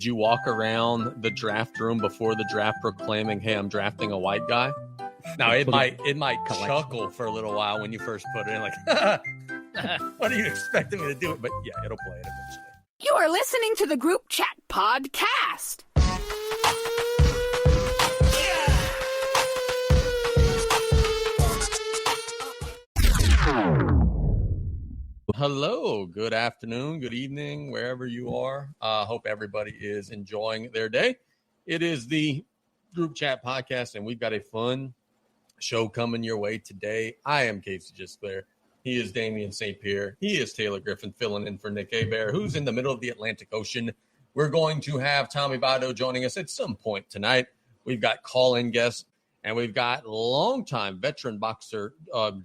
Did you walk around the draft room before the draft proclaiming, hey, I'm drafting a white guy? No, it might chuckle for a little while when you first put it in, like, what are you expecting me to do? But yeah, it'll play it eventually. You are listening to the Group Chat Podcast. Hello, good afternoon, good evening, wherever you are. Hope everybody is enjoying their day. It is the Group Chat Podcast, and we've got a fun show coming your way today. I am Casey Gisclair. He is Damien St. Pierre. He is Taylor Griffin, filling in for Nick Hebert, who's in the middle of the Atlantic Ocean. We're going to have Tommy Votto joining us at some point tonight. We've got call-in guests, and we've got longtime veteran boxer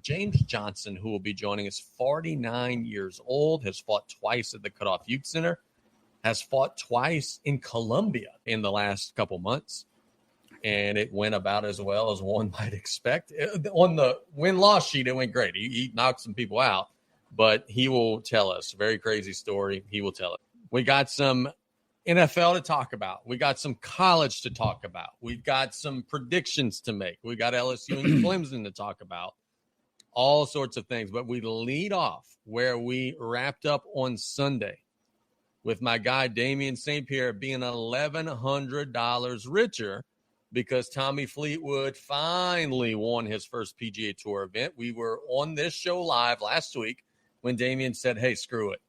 James Johnson, who will be joining us, 49 years old, has fought twice at the Cutoff Youth Center, has fought twice in Colombia in the last couple months, and it went about as well as one might expect. On the win-loss sheet, it went great. He knocked some people out, but he will tell us. Very crazy story. He will tell it. We got some NFL to talk about. We got some college to talk about. We've got some predictions to make. We got LSU and Clemson to talk about. All sorts of things. But we lead off where we wrapped up on Sunday with my guy Damien St. Pierre being $1,100 richer because Tommy Fleetwood finally won his first PGA Tour event. We were on this show live last week when Damien said, hey, screw it.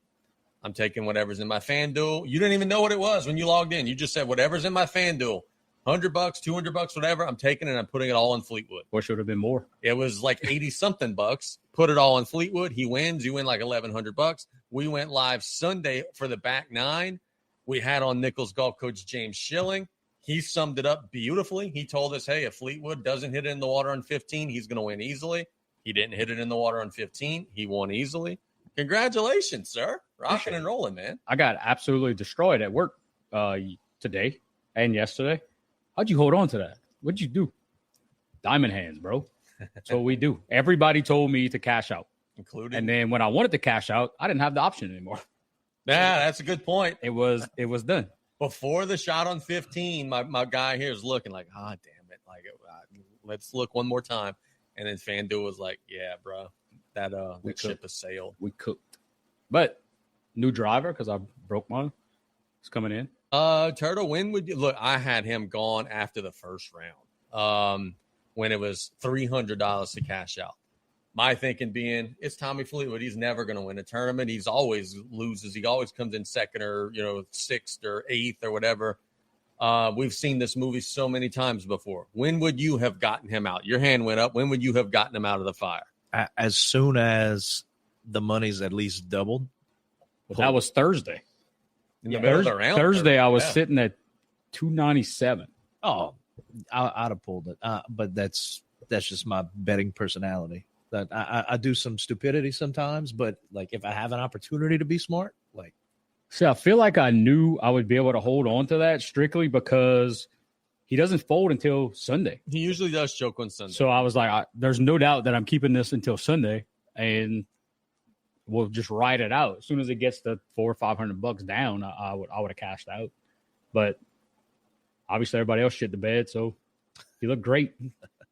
I'm taking whatever's in my FanDuel. You didn't even know what it was when you logged in. You just said, whatever's in my FanDuel, $100, $200, whatever, I'm taking it and I'm putting it all in Fleetwood. Or should have been more. It was like 80-something bucks. Put it all in Fleetwood. He wins. You win like $1,100. We went live Sunday for the back nine. We had on Nichols golf coach James Schilling. He summed it up beautifully. He told us, hey, if Fleetwood doesn't hit it in the water on 15, he's going to win easily. He didn't hit it in the water on 15. He won easily. Congratulations, sir. Rocking and rolling, man. I got absolutely destroyed at work today and yesterday. How'd you hold on to that? What'd you do? Diamond hands, bro. That's what we do. Everybody told me to cash out. Including. And then when I wanted to cash out, I didn't have the option anymore. Yeah, that's a good point. It was done. Before the shot on 15, my guy here is looking like, damn it. Like, let's look one more time. And then FanDuel was like, yeah, bro. That ship has sailed. We cooked. But new driver, because I broke mine, is coming in. Turtle, when would you look? I had him gone after the first round. When it was $300 to cash out. My thinking being, it's Tommy Fleetwood. He's never going to win a tournament. He's always loses. He always comes in second or sixth or eighth or whatever. We've seen this movie so many times before. When would you have gotten him out? Your hand went up. When would you have gotten him out of the fire? As soon as the money's at least doubled. But that was Thursday. In the middle of the round. Thursday, I was sitting at 297. Oh, I'd have pulled it. But that's just my betting personality. That I do some stupidity sometimes, but like if I have an opportunity to be smart, like. See, I feel like I knew I would be able to hold on to that strictly because he doesn't fold until Sunday. He usually does choke on Sunday. So I was like, there's no doubt that I'm keeping this until Sunday, and we'll just ride it out. As soon as it gets to $400 or $500 down, I would have cashed out. But obviously, everybody else shit the bed, so he looked great.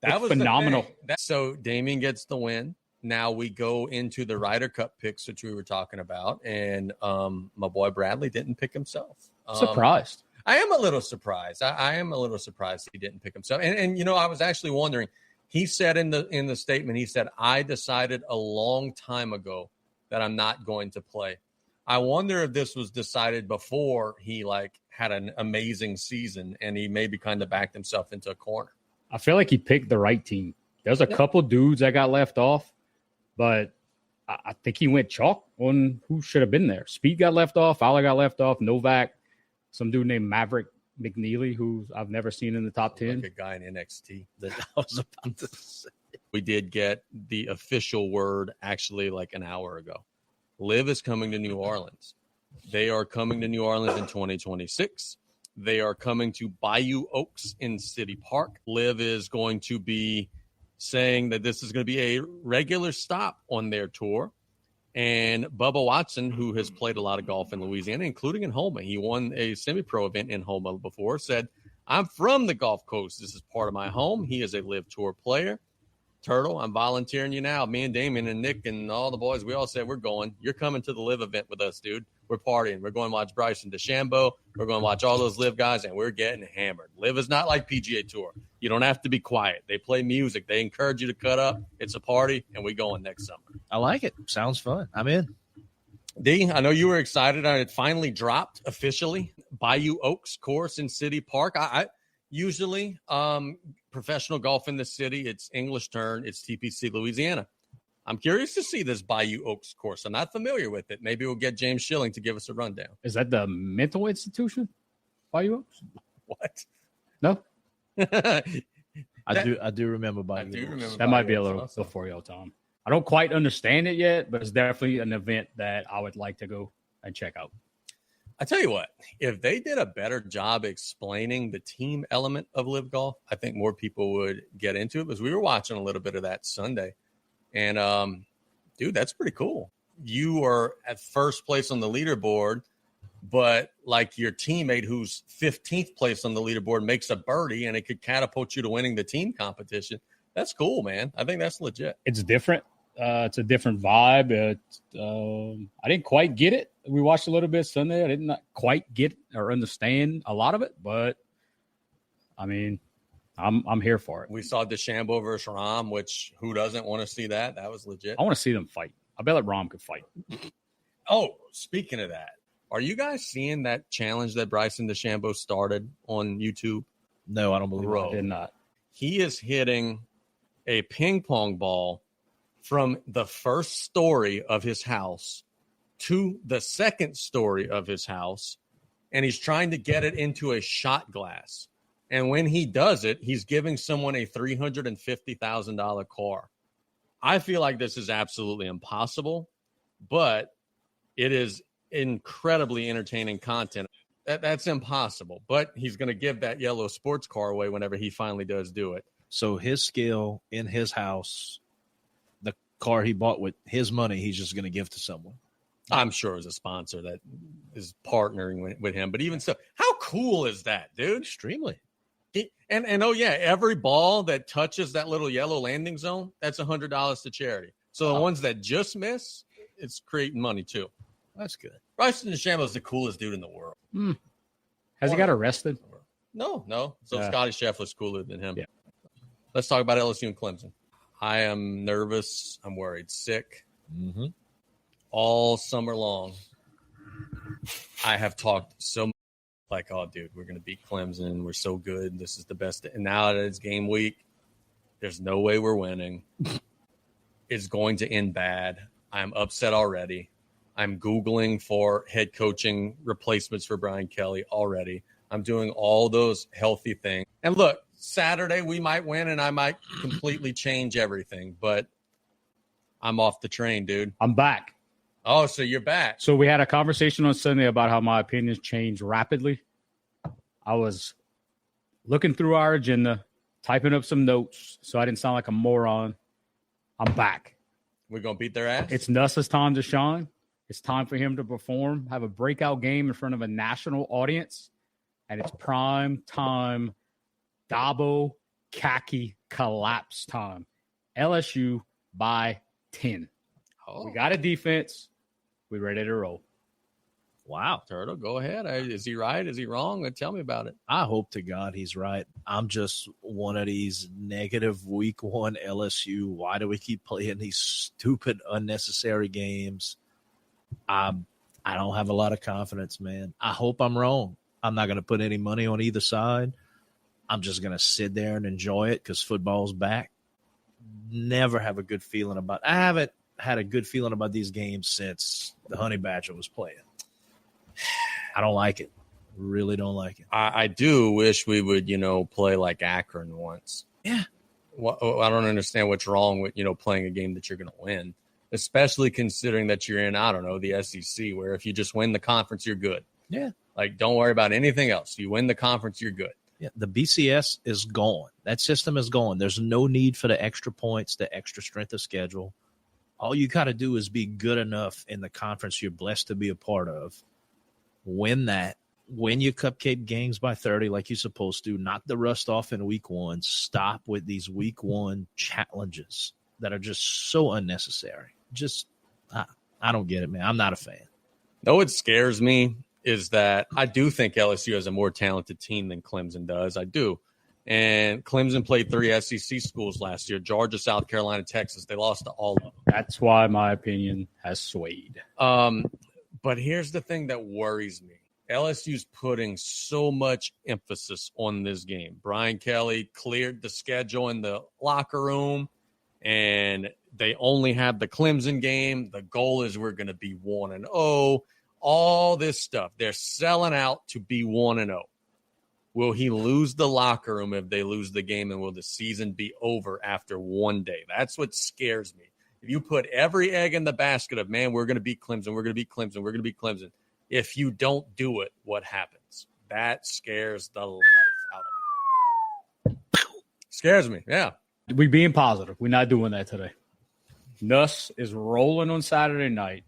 That was phenomenal. So Damien gets the win. Now we go into the Ryder Cup picks, which we were talking about, and my boy Bradley didn't pick himself. Surprised. I am a little surprised. I am a little surprised he didn't pick himself. And I was actually wondering. He said in the statement, he said, I decided a long time ago that I'm not going to play. I wonder if this was decided before he had an amazing season and he maybe kind of backed himself into a corner. I feel like he picked the right team. There's a couple dudes that got left off, but I think he went chalk on who should have been there. Speed got left off. Fowler got left off. Novak. Some dude named Maverick McNeely, who I've never seen in the top 10. Like a guy in NXT that I was about to say. We did get the official word actually like an hour ago. Liv is coming to New Orleans. They are coming to New Orleans in 2026. They are coming to Bayou Oaks in City Park. Liv is going to be saying that this is going to be a regular stop on their tour. And Bubba Watson, who has played a lot of golf in Louisiana, including in Houma, he won a semi-pro event in Houma before, said, I'm from the Gulf Coast. This is part of my home. He is a Live Tour player. Turtle, I'm volunteering you now. Me and Damien and Nick and all the boys, we all said, we're going. You're coming to the Live event with us, dude. We're partying. We're going to watch Bryson DeChambeau. We're going to watch all those Live guys, and we're getting hammered. Live is not like PGA Tour. You don't have to be quiet. They play music. They encourage you to cut up. It's a party, and we going next summer. I like it. Sounds fun. I'm in. D, I know you were excited. It finally dropped officially. Bayou Oaks course in City Park. I usually professional golf in the city, it's English turn. It's TPC Louisiana. I'm curious to see this Bayou Oaks course. I'm not familiar with it. Maybe we'll get James Schilling to give us a rundown. Is that the mental institution? Bayou Oaks? What? No. I do remember Bayou Oaks. Remember That might be a little before your time. I don't quite understand it yet, but it's definitely an event that I would like to go and check out. I tell you what, if they did a better job explaining the team element of Live Golf, I think more people would get into it, because we were watching a little bit of that Sunday. And, dude, that's pretty cool. You are at first place on the leaderboard, but like your teammate who's 15th place on the leaderboard makes a birdie and it could catapult you to winning the team competition. That's cool, man. I think that's legit. It's different. It's a different vibe. I didn't quite get it. We watched a little bit Sunday. I did not quite get or understand a lot of it, but I mean, I'm here for it. We saw DeChambeau versus Rahm, which who doesn't want to see that? That was legit. I want to see them fight. I bet that Rahm could fight. Oh, speaking of that, are you guys seeing that challenge that Bryson DeChambeau started on YouTube? No, I don't believe I did not. He is hitting a ping pong ball from the first story of his house to the second story of his house, and he's trying to get it into a shot glass. And when he does it, he's giving someone a $350,000 car. I feel like this is absolutely impossible, but it is incredibly entertaining content. That's impossible, but he's going to give that yellow sports car away whenever he finally does do it. So his skill in his house, the car he bought with his money, he's just going to give to someone. I'm sure it was a sponsor that is partnering with him. But even so, how cool is that, dude? Extremely. And oh, yeah, every ball that touches that little yellow landing zone, that's $100 to charity. So the ones that just miss, it's creating money too. That's good. Bryson DeChambeau is the coolest dude in the world. Has he got arrested? No. So Scotty Scheffler's cooler than him. Yeah. Let's talk about LSU and Clemson. I am nervous. I'm worried. Sick. Mm-hmm. All summer long, I have talked so much like, oh, dude, we're going to beat Clemson. We're so good. This is the best. And now that it's game week, there's no way we're winning. It's going to end bad. I'm upset already. I'm Googling for head coaching replacements for Brian Kelly already. I'm doing all those healthy things. And look, Saturday we might win and I might completely change everything, but I'm off the train, dude. I'm back. Oh, so you're back. So we had a conversation on Sunday about how my opinions change rapidly. I was looking through our agenda, typing up some notes so I didn't sound like a moron. I'm back. We're going to beat their ass? It's Nuss's time to shine. It's time for him to perform, have a breakout game in front of a national audience, and it's prime time Dabo khaki collapse time. LSU by 10. Oh. We got a defense. We ready to roll. Wow. Turtle, go ahead. Is he right? Is he wrong? Tell me about it. I hope to God he's right. I'm just one of these negative week one LSU. Why do we keep playing these stupid, unnecessary games? I don't have a lot of confidence, man. I hope I'm wrong. I'm not going to put any money on either side. I'm just going to sit there and enjoy it because football's back. Never have a good feeling about – I haven't had a good feeling about these games since the Honey Badger was playing. I don't like it. Really don't like it. I do wish we would, play like Akron once. Yeah. Well, I don't understand what's wrong with, playing a game that you're going to win, especially considering that you're in, I don't know, the SEC, where if you just win the conference, you're good. Yeah. Like, don't worry about anything else. You win the conference, you're good. Yeah, the BCS is gone. That system is gone. There's no need for the extra points, the extra strength of schedule. All you got to do is be good enough in the conference you're blessed to be a part of. Win that. Win your cupcake games by 30 like you're supposed to. Knock the rust off in week 1. Stop with these week 1 challenges that are just so unnecessary. I don't get it, man. I'm not a fan. No, what scares me is that I do think LSU has a more talented team than Clemson does. I do. And Clemson played 3 SEC schools last year, Georgia, South Carolina, Texas. They lost to all of them. That's why my opinion has swayed. But here's the thing that worries me. LSU's putting so much emphasis on this game. Brian Kelly cleared the schedule in the locker room, and they only have the Clemson game. The goal is we're going to be 1-0. All this stuff. They're selling out to be 1-0. Will he lose the locker room if they lose the game, and will the season be over after one day? That's what scares me. If you put every egg in the basket of, man, we're going to beat Clemson, we're going to beat Clemson, we're going to beat Clemson. If you don't do it, what happens? That scares the life out of me. Scares me, yeah. We being positive. We're not doing that today. Nuss is rolling on Saturday night.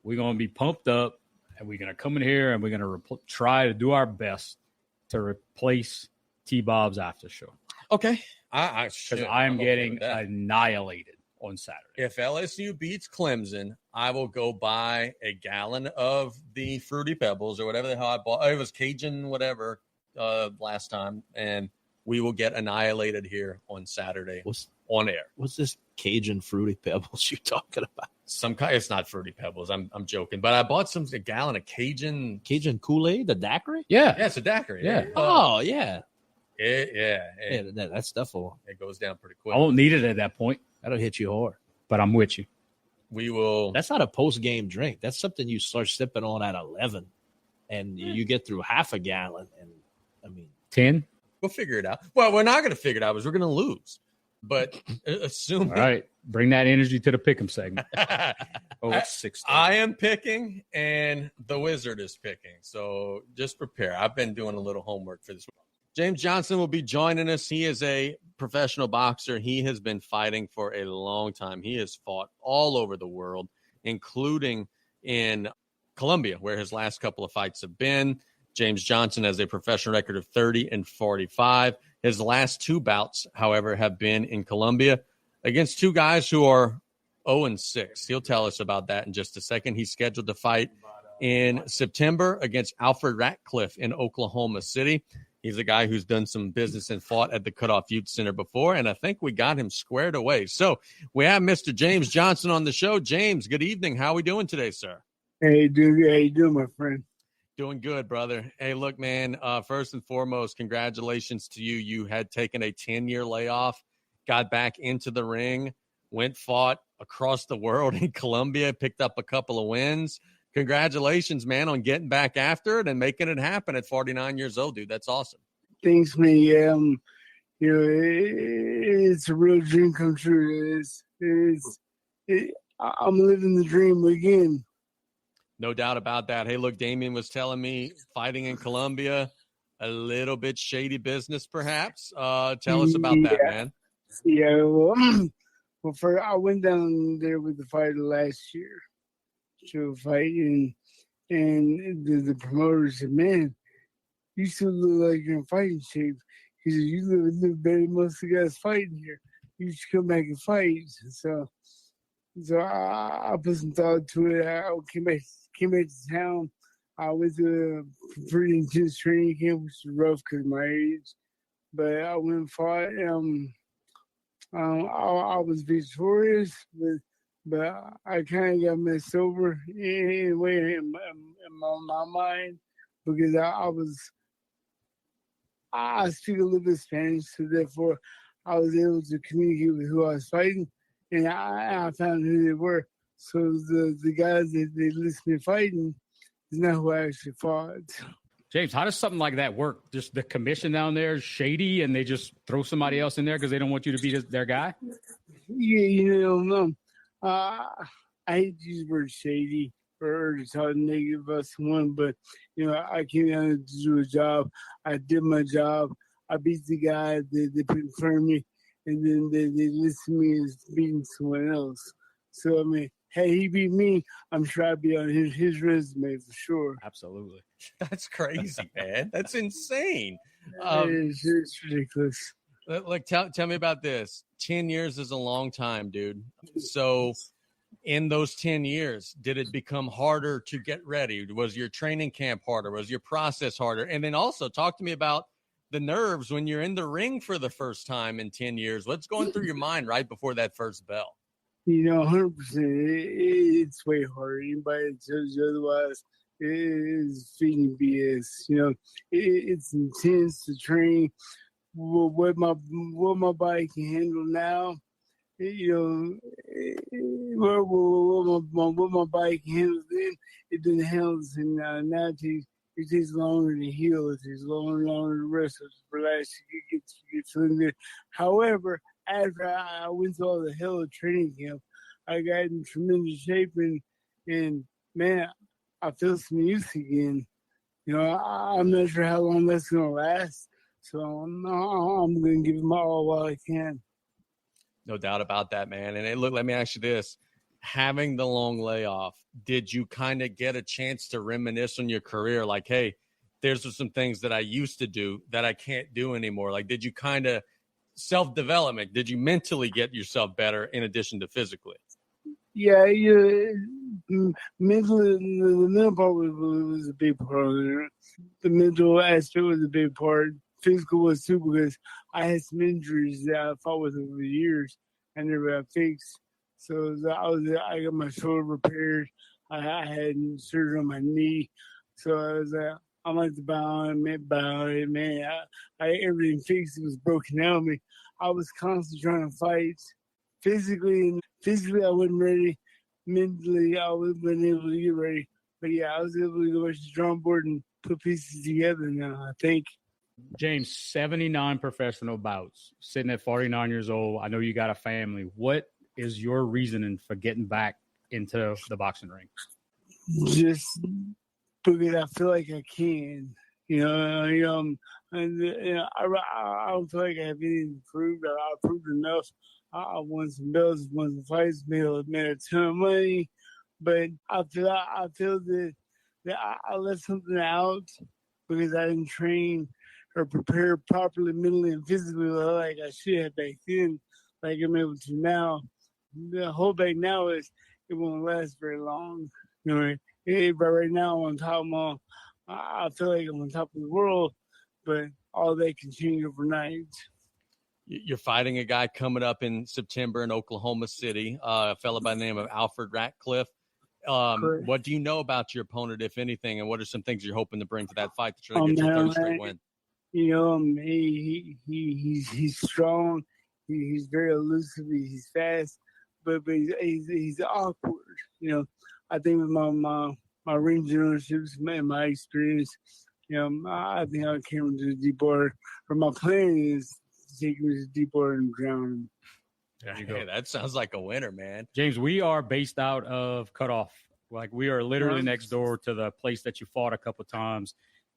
We're going to be pumped up, and we're going to come in here, and we're going to try to do our best to replace T-Bob's after show. Okay. I am getting annihilated on Saturday. If LSU beats Clemson, I will go buy a gallon of the Fruity Pebbles or whatever the hell I bought. It was Cajun whatever last time, and we will get annihilated here on Saturday on air. What's this Cajun Fruity Pebbles you're talking about? Some kind. It's not Fruity Pebbles. I'm joking, but I bought a gallon of Cajun Kool-Aid, the daiquiri. Yeah, it's a daiquiri. Yeah. Oh yeah. That stuff will. It goes down pretty quick. I won't need it at that point. That'll hit you hard. But I'm with you. We will. That's not a post-game drink. That's something you start sipping on at 11, and you get through half a gallon. And I mean, 10. We'll figure it out. Well, we're not going to figure it out because we're going to lose. But assuming. All right. Bring that energy to the pick'em segment. It's 6. I am picking, and the Wizard is picking. So just prepare. I've been doing a little homework for this. James Johnson will be joining us. He is a professional boxer. He has been fighting for a long time. He has fought all over the world, including in Colombia, where his last couple of fights have been. James Johnson has a professional record of 30-45. His last 2 bouts, however, have been in Colombia against 2 guys who are 0-6. He'll tell us about that in just a second. He's scheduled to fight in September against Alfred Ratcliffe in Oklahoma City. He's a guy who's done some business and fought at the Cutoff Youth Center before, and I think we got him squared away. So we have Mr. James Johnson on the show. James, good evening. How are we doing today, sir? Hey, dude. How you doing, my friend? Doing good, brother. Hey, look, man, first and foremost, congratulations to you. You had taken a 10-year layoff, got back into the ring, fought across the world in Colombia, picked up a couple of wins. Congratulations, man, on getting back after it and making it happen at 49 years old, dude. That's awesome. Thanks, man. Yeah, it's a real dream come true. I'm living the dream again. No doubt about that. Hey, look, Damien was telling me fighting in Colombia, a little bit shady business, perhaps. Tell us about that, man. Yeah, well, I went down there with the fighter last year to fight, and the promoter said, "Man, you still look like you're in fighting shape." He said, "You look better than most of the guys fighting here. You should come back and fight." So I put some thought to it. I came back to town. I went to a pretty intense training camp, which was rough because of my age. But I went and fought. I was victorious, but I kind of got messed over anyway in my mind because I speak a little bit of Spanish, so therefore I was able to communicate with who I was fighting, and I found who they were. So the guys that they listed me fighting is not who I actually fought. James, how does something like that work? Just the commission down there is shady, and they just throw somebody else in there because they don't want you to be their guy? Yeah, I hate to use the word shady or to talk negative about someone, but, I came down to do a job. I did my job. I beat the guy they put in front of me, and then they listed me as beating someone else. So, I mean, hey, he beat me, I'm sure I'd be on his resume for sure. Absolutely. That's crazy, man. That's insane. It's ridiculous. Like, tell me about this. 10 years is a long time, dude. So in those 10 years, did it become harder to get ready? Was your training camp harder? Was your process harder? And then also talk to me about the nerves when you're in the ring for the first time in 10 years. What's going through your mind right before that first bell? 100%. It's way harder. Anybody that tells you otherwise is feeding BS. It's intense to train. What my body can handle now, what my body can handle then, it doesn't handle it now. Now it takes longer to heal. It takes longer to rest, to relax, to get feeling good. However, after I went through all the hell of training camp, I got in tremendous shape and man, I feel some use again. I'm not sure how long that's gonna last. So I'm going to give them all while I can. No doubt about that, man. And look, let me ask you this. Having the long layoff, did you kind of get a chance to reminisce on your career? Like, hey, there's some things that I used to do that I can't do anymore. Like, did you kind of self-development? Did you mentally get yourself better in addition to physically? Yeah, mentally, the mental part was a big part of it. The mental aspect was a big part. Physical was too, because I had some injuries that I fought with over the years. I never got fixed. So I got my shoulder repaired. I had surgery on my knee. So I'm like the bow it, man. I everything fixed. It was broken out of me. I was constantly trying to fight. Physically, I wasn't ready. Mentally, I wasn't able to get ready. But yeah, I was able to go to the drawing board and put pieces together now, I think. James, 79 professional bouts, sitting at 49 years old. I know you got a family. What is your reasoning for getting back into the boxing ring? Just because I feel like I can. I don't feel like I have anything to prove. I proved enough. I won some belts, won some fights, made a ton of money. But I feel that I left something out because I didn't train or prepare properly mentally and physically like I should have back then, like I'm able to now. The holdback now is it won't last very long. But right now I'm on top of I feel like I'm on top of the world, but all that can change overnight. You're fighting a guy coming up in September in Oklahoma City, a fellow by the name of Alfred Ratcliffe. What do you know about your opponent, if anything, and what are some things you're hoping to bring to that fight to try to get your third straight win? He's strong. He's very elusive. He's fast, but he's awkward. I think with my ring generalships and my experience, I think I came to the deep water. Or my plan is to take him to the deep water and drown him. There you go. Hey, that sounds like a winner, man. James, we are based out of Cutoff. Like, we are literally next door to the place that you fought a couple times.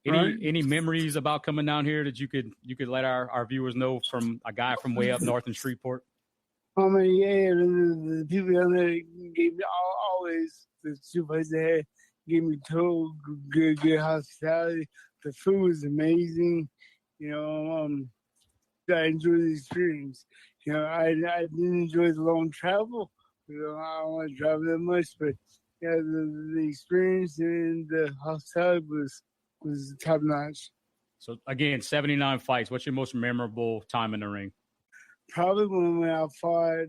Any memories about coming down here that you could let our viewers know from a guy from way up north in Shreveport? The people down there gave me always the supervisors they had gave me total good hospitality. The food was amazing. I enjoyed the experience. I didn't enjoy the long travel. I don't want to travel that much, but yeah, the experience and the hospitality was top notch. So again, 79 fights. What's your most memorable time in the ring? Probably when I fought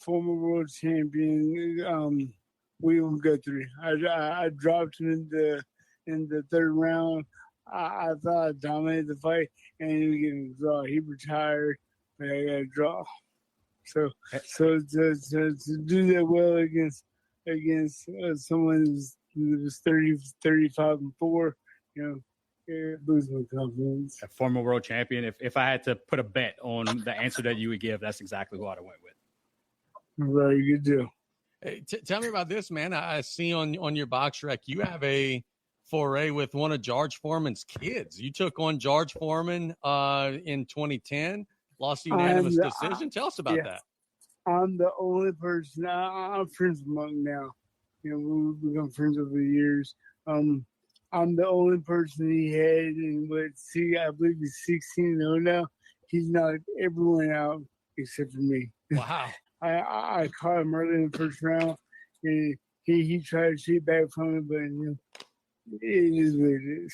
former world champion William Guthrie. I dropped him in the third round. I thought I dominated the fight, and he was getting a draw. He retired, but I got a draw. So to do that well against someone who was 35-4, it boosts my confidence. A former world champion. If I had to put a bet on the answer that you would give, that's exactly who I'd have went with. Very good deal. Hey, tell me about this, man. I see on your box rec you have a foray with one of George Foreman's kids. You took on George Foreman in 2010, lost a unanimous decision. Tell us about that. I'm the only person. I'm friends with Monk now. We've become friends over the years. I'm the only person he had, and I believe he's 16-0 now. He's knocked everyone out except for me. Wow. I caught him early in the first round, and he tried to shoot back from it, but it is what it is.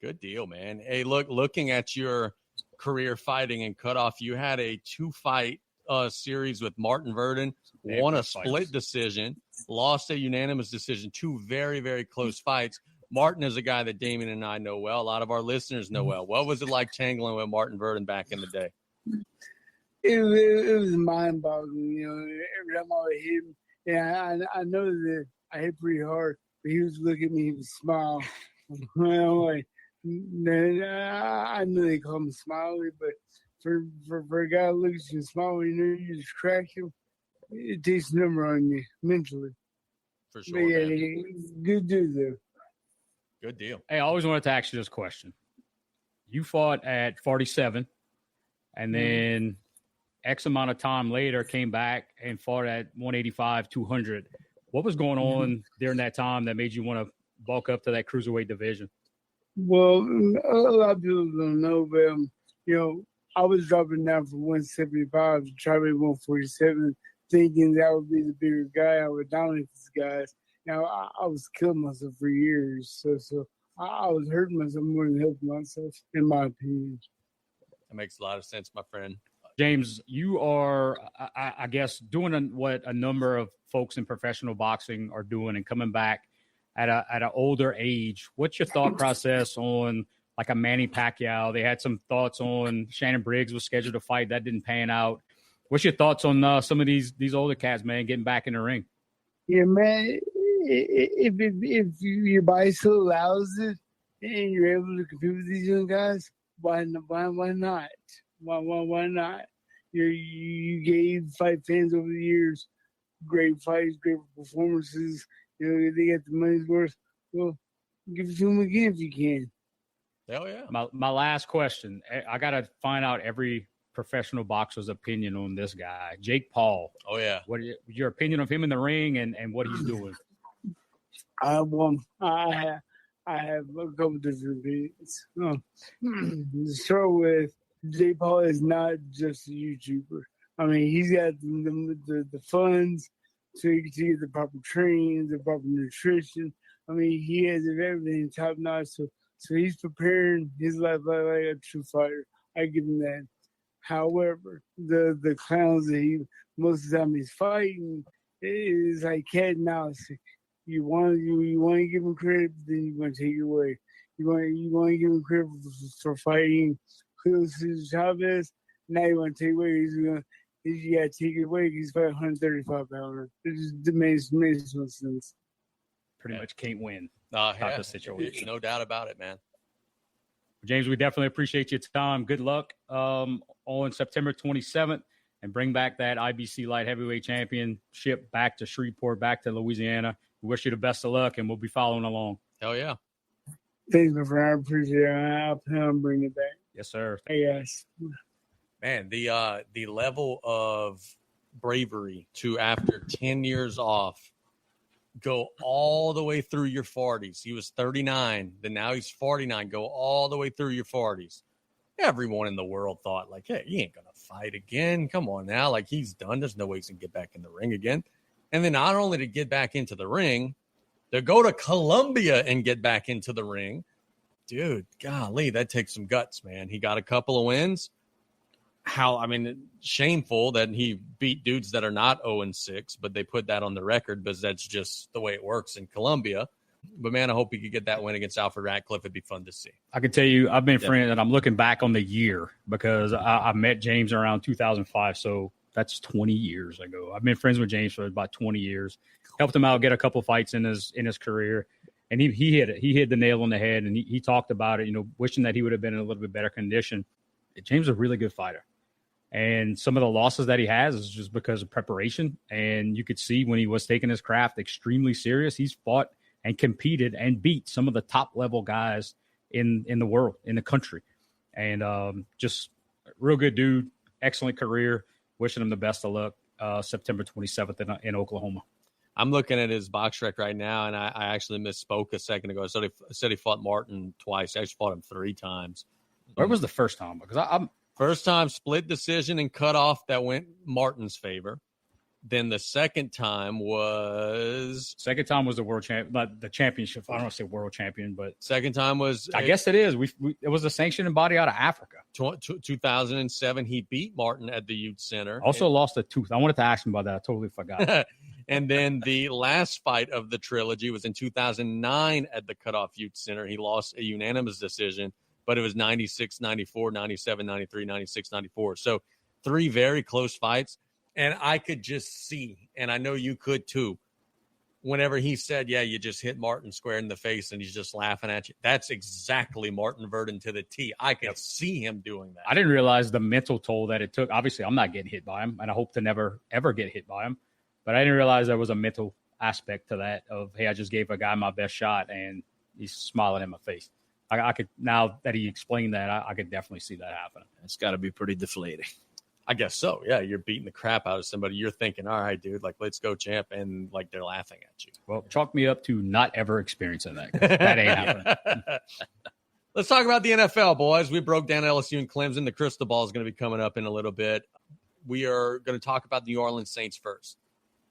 Good deal, man. Hey, looking at your career fighting and cutoff, you had a 2-fight series with Martin Verdon, won a split decision, lost a unanimous decision, 2 very, very close fights. Martin is a guy that Damien and I know well. A lot of our listeners know well. What was it like tangling with Martin Verdon back in the day? It was mind-boggling. Every time I would hit him, and I know that I hit pretty hard, but he was looking at me, he would smile. I'm like, I know they call him Smiley, but for a guy who looks at you and smile, you just crack him, it takes a number on you mentally. For sure, man. Good dude, though. Good deal. Hey, I always wanted to ask you this question. You fought at 47, and then X amount of time later came back and fought at 185, 200. What was going on during that time that made you want to bulk up to that cruiserweight division? Well, a lot of people don't know, but, I was dropping down from 175 to try to be 147, thinking that would be the bigger guy. I would dominate these guys. Now, I was killing myself for years, so I was hurting myself more than helping myself, in my opinion. That makes a lot of sense, my friend. James, you are, I guess, doing what a number of folks in professional boxing are doing and coming back at an older age. What's your thought process on like a Manny Pacquiao? They had some thoughts on Shannon Briggs was scheduled to fight. That didn't pan out. What's your thoughts on some of these older cats, man, getting back in the ring? Yeah, man, if your body still allows it and you're able to compete with these young guys, why not? Why not? You gave fight fans over the years great fights, great performances. They got the money's worth. Well, give it to them again if you can. Hell yeah. My last question. I got to find out every professional boxer's opinion on this guy, Jake Paul. Oh, yeah. What your opinion of him in the ring and what he's doing? I have a couple different opinions. To start with, Jake Paul is not just a YouTuber. I mean, he's got the funds to get the proper training, the proper nutrition. I mean, he has everything top notch. So he's preparing his life like a true fighter. I give him that. However, the clowns that he most of the time he's fighting is like cat and mouse. You want to give him credit, but then you want to take it away. You want to give him credit for fighting Julio Chavez. Now you want to take it away. You got to take it away. He's fighting 135 pounder. It just makes no sense. Pretty much can't win. Type of situation. No doubt about it, man. James, we definitely appreciate your time. Good luck on September 27th, and bring back that IBC Light Heavyweight Championship back to Shreveport, back to Louisiana. We wish you the best of luck, and we'll be following along. Hell yeah. Thanks, my friend. I appreciate it. I'll plan on bringing it back. Yes, sir. Hey, guys. Man, the level of bravery to, after 10 years off, go all the way through your 40s. He was 39, then now he's 49. Go all the way through your 40s. Everyone in the world thought, like, hey, he ain't going to fight again. Come on now. Like, he's done. There's no way he's going to get back in the ring again. And then not only to get back into the ring, to go to Colombia and get back into the ring. Dude, golly, that takes some guts, man. He got a couple of wins. Shameful that he beat dudes that are not 0-6, but they put that on the record because that's just the way it works in Colombia. But, man, I hope he could get that win against Alfred Ratcliffe. It'd be fun to see. I can tell you, I've been friends, and I'm looking back on the year because I met James around 2005, so that's 20 years ago. I've been friends with James for about 20 years. Helped him out, get a couple fights in his career, and he hit it. He hit the nail on the head, and he talked about it, wishing that he would have been in a little bit better condition. James is a really good fighter. And some of the losses that he has is just because of preparation. And you could see when he was taking his craft extremely serious, he's fought and competed and beat some of the top level guys in the world, in the country. And just real good dude, excellent career. Wishing him the best of luck September 27th in Oklahoma. I'm looking at his box rec right now, and I actually misspoke a second ago. I said he fought Martin twice. I actually fought him 3 times. Where was the first time? Because I'm first time split decision and cutoff that went Martin's favor. Then the second time was the world champ, not the championship. I don't want to say world champion, but second time was. I guess it is. It was a sanctioned body out of Africa. 2007, he beat Martin at the Youth Center. Also lost a tooth. I wanted to ask him about that. I totally forgot. And then the last fight of the trilogy was in 2009 at the Cutoff Youth Center. He lost a unanimous decision, but it was 96, 94, 97, 93, 96, 94. So 3 very close fights. And I could just see, and I know you could too, whenever he said, yeah, you just hit Martin square in the face and he's just laughing at you. That's exactly Martin Verdon to the T. I could see him doing that. I didn't realize the mental toll that it took. Obviously, I'm not getting hit by him, and I hope to never, ever get hit by him. But I didn't realize there was a mental aspect to that of, hey, I just gave a guy my best shot, and he's smiling in my face. I could, now that he explained that, I could definitely see that happening. It's got to be pretty deflating. I guess so. Yeah, you're beating the crap out of somebody. You're thinking, all right, dude, like, let's go, champ. And, like, they're laughing at you. Well, chalk me up to not ever experiencing that. That ain't happening. Let's talk about the NFL, boys. We broke down LSU and Clemson. The crystal ball is going to be coming up in a little bit. We are going to talk about the New Orleans Saints first.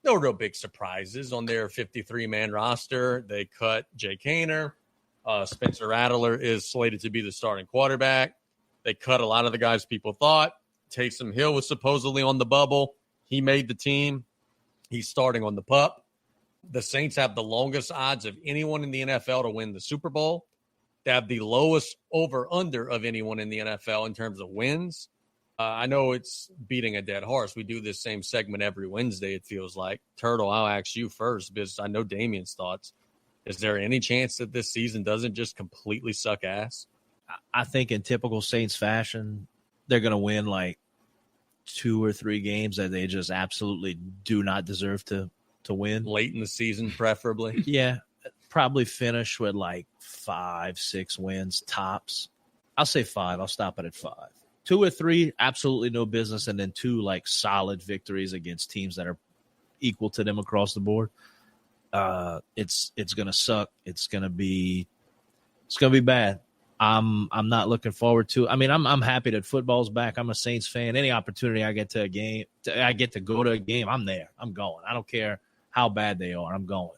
No real big surprises on their 53-man roster. They cut Jay Kaner. Spencer Rattler is slated to be the starting quarterback. They cut a lot of the guys people thought. Taysom Hill was supposedly on the bubble. He made the team. He's starting on the PUP. The Saints have the longest odds of anyone in the NFL to win the Super Bowl. They have the lowest over-under of anyone in the NFL in terms of wins. I know it's beating a dead horse. We do this same segment every Wednesday, it feels like. Turtle, I'll ask you first because I know Damien's thoughts. Is there any chance that this season doesn't just completely suck ass? I think in typical Saints fashion, they're going to win like 2 or 3 games that they just absolutely do not deserve to win. Late in the season, preferably. Yeah, probably finish with like 5, 6 wins tops. I'll say 5. I'll stop it at 5. 2 or 3, absolutely no business, and then 2 like solid victories against teams that are equal to them across the board. It's going to suck. It's going to be bad. I'm not looking forward to. I mean, I'm happy that football's back. I'm a Saints fan. Any opportunity I get to a game, I get to go to a game, I'm there. I'm going. I don't care how bad they are. I'm going.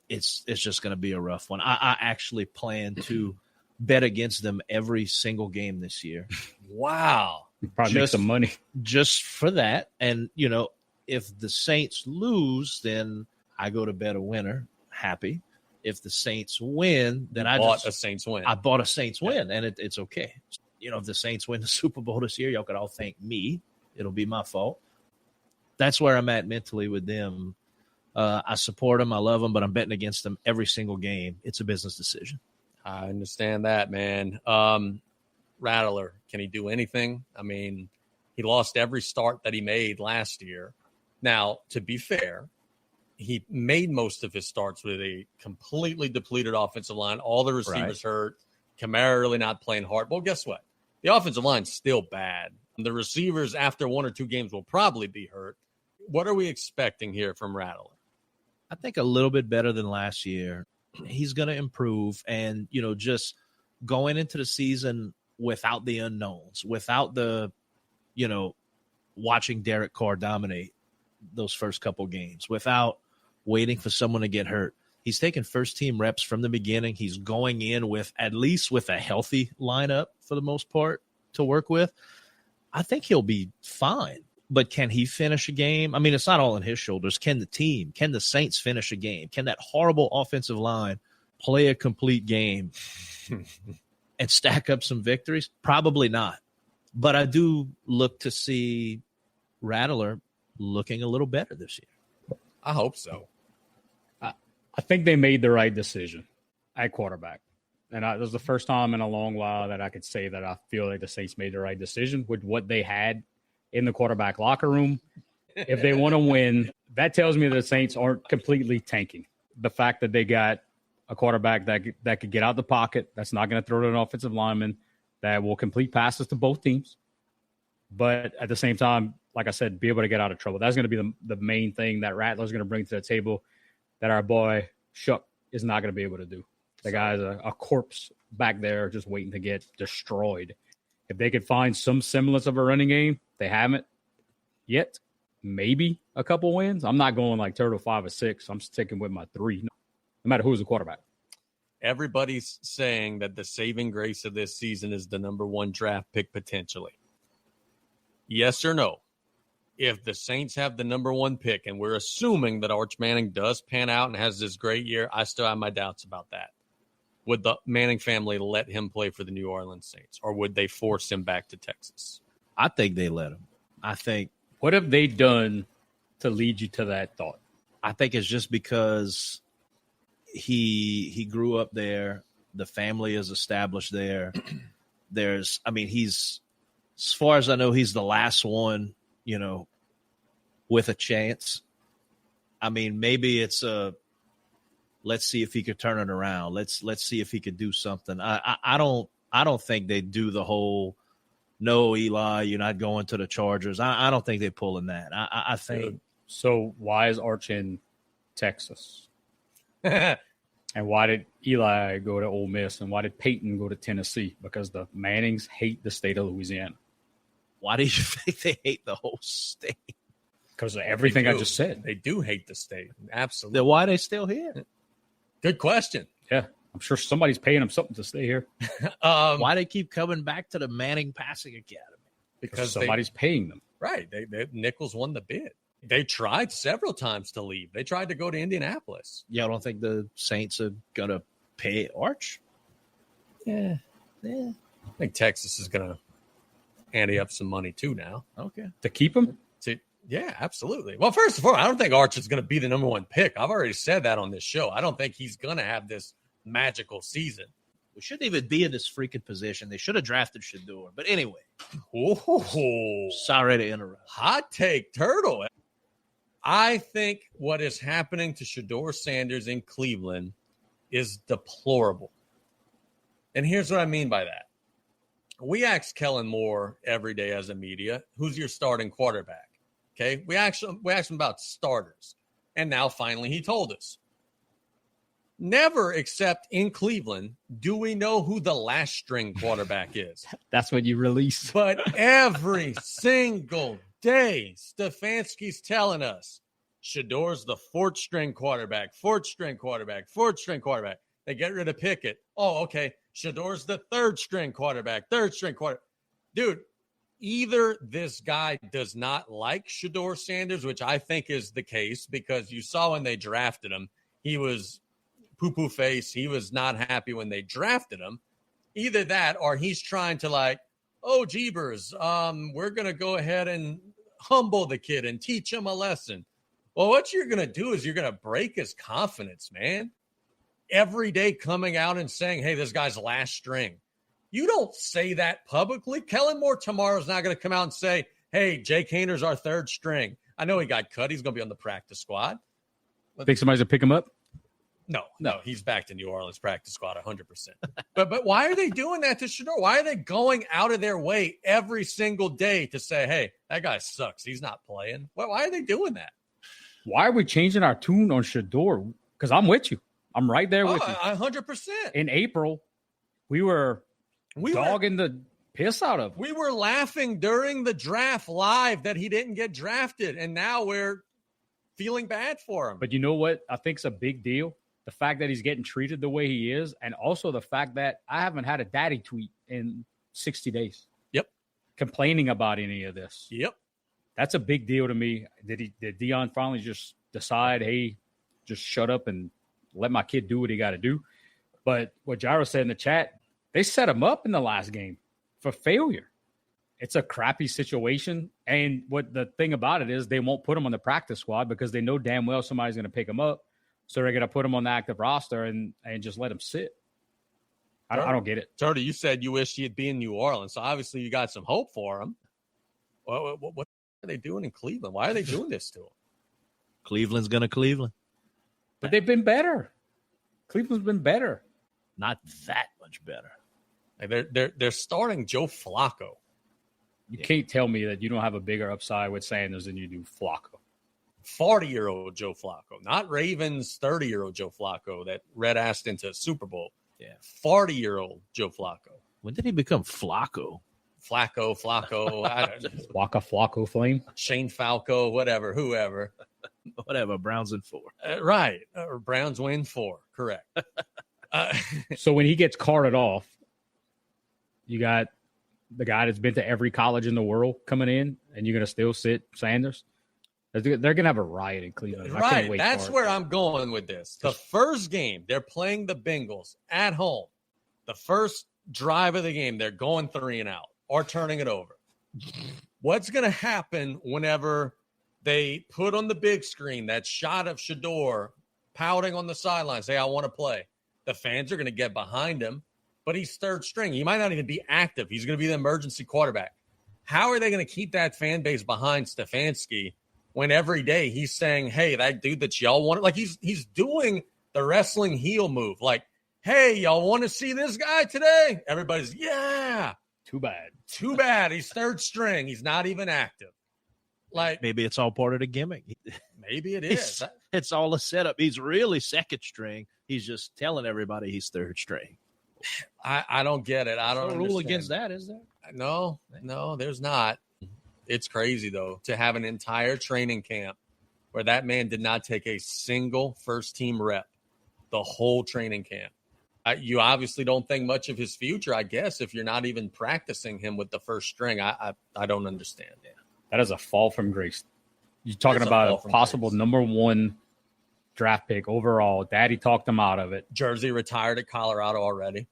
It's just going to be a rough one. I actually plan to bet against them every single game this year. Wow. Probably make some money. Just for that. And, you know, if the Saints lose, then I go to bet a winner, happy. If the Saints win, then I bought a Saints win. I bought a Saints win, and it's okay. You know, if the Saints win the Super Bowl this year, y'all could all thank me. It'll be my fault. That's where I'm at mentally with them. I support them. I love them, but I'm betting against them every single game. It's a business decision. I understand that, man. Rattler, can he do anything? I mean, he lost every start that he made last year. Now, to be fair, he made most of his starts with a completely depleted offensive line. All the receivers hurt. Kamara really not playing hard. Well, guess what? The offensive line's still bad. The receivers after 1 or 2 games will probably be hurt. What are we expecting here from Rattler? I think a little bit better than last year. He's going to improve. And, you know, just going into the season without the unknowns, without the, you know, watching Derek Carr dominate those first couple games, without waiting for someone to get hurt. He's taking first-team reps from the beginning. He's going in with at least with a healthy lineup for the most part to work with. I think he'll be fine. But can he finish a game? I mean, it's not all on his shoulders. Can the Saints finish a game? Can that horrible offensive line play a complete game and stack up some victories? Probably not. But I do look to see Rattler looking a little better this year. I hope so. I think they made the right decision at quarterback. And this was the first time in a long while that I could say that I feel like the Saints made the right decision with what they had in the quarterback locker room. If they want to win, that tells me that the Saints aren't completely tanking. The fact that they got a quarterback that could get out the pocket, that's not going to throw to an offensive lineman, that will complete passes to both teams. But at the same time, like I said, be able to get out of trouble. That's going to be the main thing that Rattler's going to bring to the table that our boy Shuck is not going to be able to do. The guy's a corpse back there just waiting to get destroyed. If they could find some semblance of a running game, they haven't yet. Maybe a couple wins. I'm not going like Turtle 5 or 6. I'm sticking with my 3, no matter who's the quarterback. Everybody's saying that the saving grace of this season is the number 1 draft pick potentially. Yes or no? If the Saints have the number 1 pick, and we're assuming that Arch Manning does pan out and has this great year, I still have my doubts about that. Would the Manning family let him play for the New Orleans Saints, or would they force him back to Texas? I think they let him. I think. What have they done to lead you to that thought? I think it's just because he grew up there. The family is established there. He's, as far as I know, he's the last one, with a chance. I mean, maybe it's let's see if he could turn it around. Let's see if he could do something. I don't think they do the whole, no, Eli, you're not going to the Chargers. I don't think they're pulling that. I think. So why is Arch in Texas? And why did Eli go to Ole Miss? And why did Peyton go to Tennessee? Because the Mannings hate the state of Louisiana. Why do you think they hate the whole state? Because of everything I just said. They do hate the state. Absolutely. Then why are they still here? Good question. Yeah. I'm sure somebody's paying them something to stay here. Why they keep coming back to the Manning Passing Academy? Because somebody's paying them. Right. They Nichols won the bid. They tried several times to leave. They tried to go to Indianapolis. Yeah, I don't think the Saints are going to pay Arch. Yeah. I think Texas is going to ante up some money too now. Okay. To keep him? Yeah, absolutely. Well, first of all, I don't think Arch is going to be the number 1 pick. I've already said that on this show. I don't think he's going to have this magical season. We shouldn't even be in this freaking position. They should have drafted Shador. But anyway. Oh, sorry to interrupt. Hot take, Turtle. I think what is happening to Shador Sanders in Cleveland is deplorable. And here's what I mean by that. We ask Kellen Moore every day as a media, who's your starting quarterback? Okay, we asked him about starters. And now finally he told us. Never, except in Cleveland, do we know who the last string quarterback is. That's what you release. But every single day, Stefanski's telling us Shador's the 4th string quarterback. They get rid of Pickett. Oh, okay. Shador's the 3rd string quarterback. Dude, either this guy does not like Shador Sanders, which I think is the case because you saw when they drafted him, he was poo-poo face. He was not happy when they drafted him. Either that or he's trying to like, oh, jeebers, we're going to go ahead and humble the kid and teach him a lesson. Well, what you're going to do is you're going to break his confidence, man. Every day coming out and saying, hey, this guy's last string. You don't say that publicly. Kellen Moore tomorrow's not going to come out and say, hey, Jake Hayner's our 3rd string. I know he got cut. He's going to be on the practice squad. Think somebody's going to pick him up? No, he's back to New Orleans practice squad 100%. But why are they doing that to Shador? Why are they going out of their way every single day to say, hey, that guy sucks. He's not playing. Why are they doing that? Why are we changing our tune on Shador? Because I'm with you. I'm right there with you. 100%. In April, we were dogging the piss out of him. We were laughing during the draft live that he didn't get drafted, and now we're feeling bad for him. But you know what I think's a big deal? The fact that he's getting treated the way he is, and also the fact that I haven't had a daddy tweet in 60 days. Yep. Complaining about any of this. Yep. That's a big deal to me. Did Deion finally just decide, hey, just shut up and let my kid do what he got to do? But what Jairo said in the chat, they set him up in the last game for failure. It's a crappy situation. And what the thing about it is they won't put him on the practice squad because they know damn well somebody's going to pick him up. So they're going to put him on the active roster and just let him sit. I don't get it. Turdy, you said you wish he'd be in New Orleans. So obviously you got some hope for him. What are they doing in Cleveland? Why are they doing this to him? Cleveland's going to Cleveland. But they've been better. Cleveland's been better. Not that much better. They're starting Joe Flacco. You can't tell me that you don't have a bigger upside with Sanders than you do Flacco. 40-year-old Joe Flacco, not Ravens 30-year-old Joe Flacco that red-assed into a Super Bowl. Yeah. 40-year-old Joe Flacco. When did he become Flacco? Flacco, I don't know. Flacco Flame. Shane Falco, whatever, whoever. Whatever, Browns in 4. Right. Or Browns win 4. Correct. So when he gets carted off, you got the guy that's been to every college in the world coming in, and you're going to still sit Sanders? They're going to have a riot in Cleveland. I can't wait. That's where I'm going with this. The first game, they're playing the Bengals at home. The first drive of the game, they're going 3 and out or turning it over. What's going to happen whenever they put on the big screen that shot of Shador pouting on the sideline, say, I want to play? The fans are going to get behind him, but he's third string. He might not even be active. He's going to be the emergency quarterback. How are they going to keep that fan base behind Stefanski when every day he's saying, hey, that dude that y'all want, like he's doing the wrestling heel move. Like, hey, y'all want to see this guy today? Everybody's, yeah. Too bad. Too bad. He's third string. He's not even active. Like, maybe it's all part of the gimmick. Maybe it is. It's all a setup. He's really second string. He's just telling everybody he's third string. I don't get it. I don't no rule against that, is there? No, there's not. It's crazy, though, to have an entire training camp where that man did not take a single first-team rep the whole training camp. You obviously don't think much of his future, I guess, if you're not even practicing him with the first string. I don't understand. Yeah. That is a fall from grace. You're talking about a possible number 1 draft pick overall. Daddy talked him out of it. Jersey retired at Colorado already.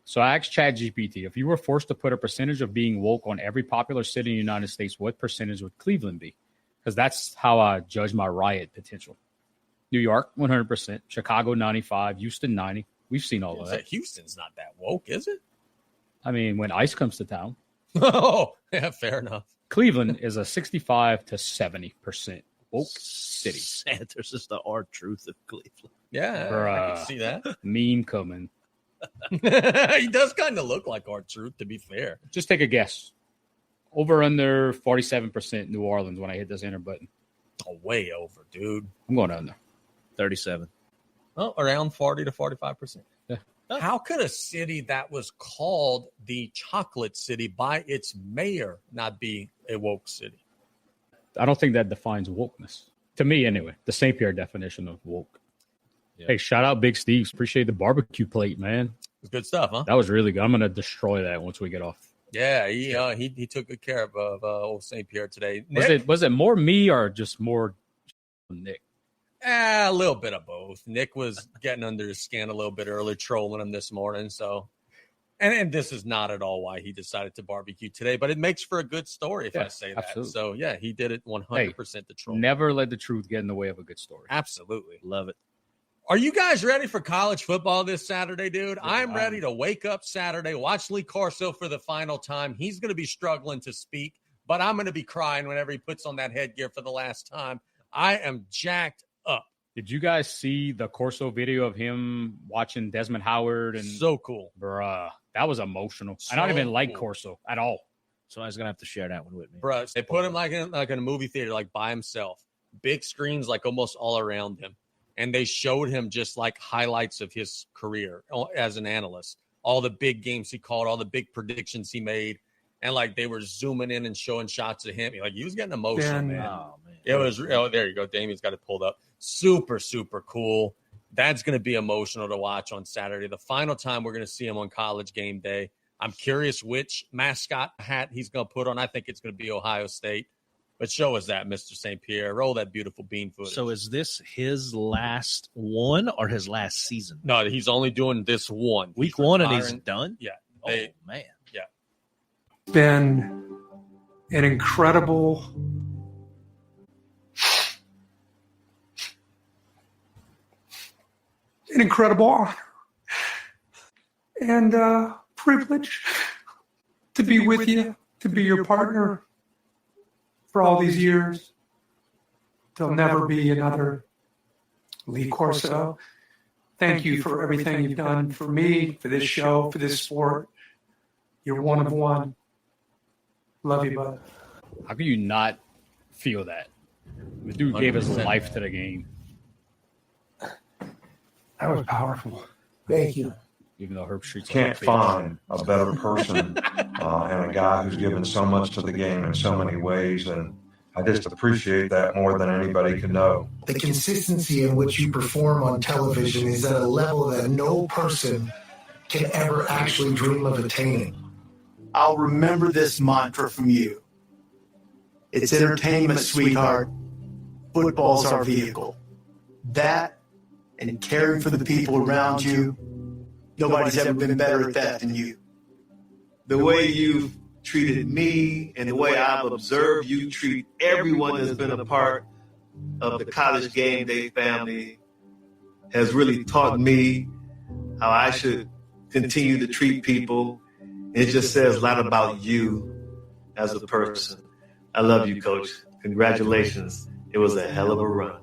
So I asked ChatGPT, if you were forced to put a percentage of being woke on every popular city in the United States, what percentage would Cleveland be? Because that's how I judge my riot potential. New York, 100%. Chicago, 95%. Houston, 90%. We've seen all of that. Houston's not that woke, is it? I mean, when ICE comes to town. Oh, yeah, fair enough. Cleveland is a 65 to 70% woke city. Sanders is the R-Truth of Cleveland. Yeah, I can see that. Meme coming. He does kind of look like R-Truth, to be fair. Just take a guess. Over under 47% New Orleans when I hit this enter button. Oh, way over, dude. I'm going under. 37. Oh, around 40 to 45%. Yeah. How could a city that was called the Chocolate City by its mayor not be a woke city? I don't think that defines wokeness. To me, anyway. The St. Pierre definition of woke. Yeah. Hey, shout out Big Steve's. Appreciate the barbecue plate, man. It's good stuff, huh? That was really good. I'm going to destroy that once we get off. Yeah, he took good care of old St. Pierre today. Was it more me or just more Nick? A little bit of both. Nick was getting under his skin a little bit early, trolling him this morning. So, and this is not at all why he decided to barbecue today, but it makes for a good story if I say that. Absolutely. So, yeah, he did it 100% to troll. Never let the truth get in the way of a good story. Absolutely. Love it. Are you guys ready for college football this Saturday, dude? Yeah, I'm ready to wake up Saturday, watch Lee Corso for the final time. He's going to be struggling to speak, but I'm going to be crying whenever he puts on that headgear for the last time. I am jacked up. Did you guys see the Corso video of him watching Desmond Howard? And so cool. Bruh, that was emotional. I don't even like Corso at all. So I was going to have to share that one with me. Bruh, they put him like in a movie theater, like by himself. Big screens like almost all around him. And they showed him just like highlights of his career as an analyst, all the big games he called, all the big predictions he made. And like they were zooming in and showing shots of him. Like he was getting emotional, man. Oh, man. It was, there you go. Damien's got it pulled up. Super, super cool. That's going to be emotional to watch on Saturday. The final time we're going to see him on College game day. I'm curious which mascot hat he's going to put on. I think it's going to be Ohio State. But show us that, Mr. St. Pierre. Roll that beautiful bean footage. So is this his last one or his last season? No, he's only doing this one. Week one and he's done? Yeah. Oh, man. Yeah. It's been an incredible honor and privilege to be with you, to be your partner for all these years. There'll never be another Lee Corso. Thank you for everything you've done for me, for this show, for this sport. You're one of one. Love you, bud. How can you not feel that? The dude gave his life to the game. That was powerful. Thank you. Even though Herb Street's Can't find a better person and a guy who's given so much to the game in so many ways, and I just appreciate that more than anybody could know. The consistency in which you perform on television is at a level that no person can ever actually dream of attaining. I'll remember this mantra from you. It's entertainment, sweetheart. Football's our vehicle. That and caring for the people around you, nobody's ever been better at that than you. The way you've treated me and the way I've observed you treat everyone that's been a part of the College Game Day family has really taught me how I should continue to treat people. It just says a lot about you as a person. I love you, Coach. Congratulations. It was a hell of a run.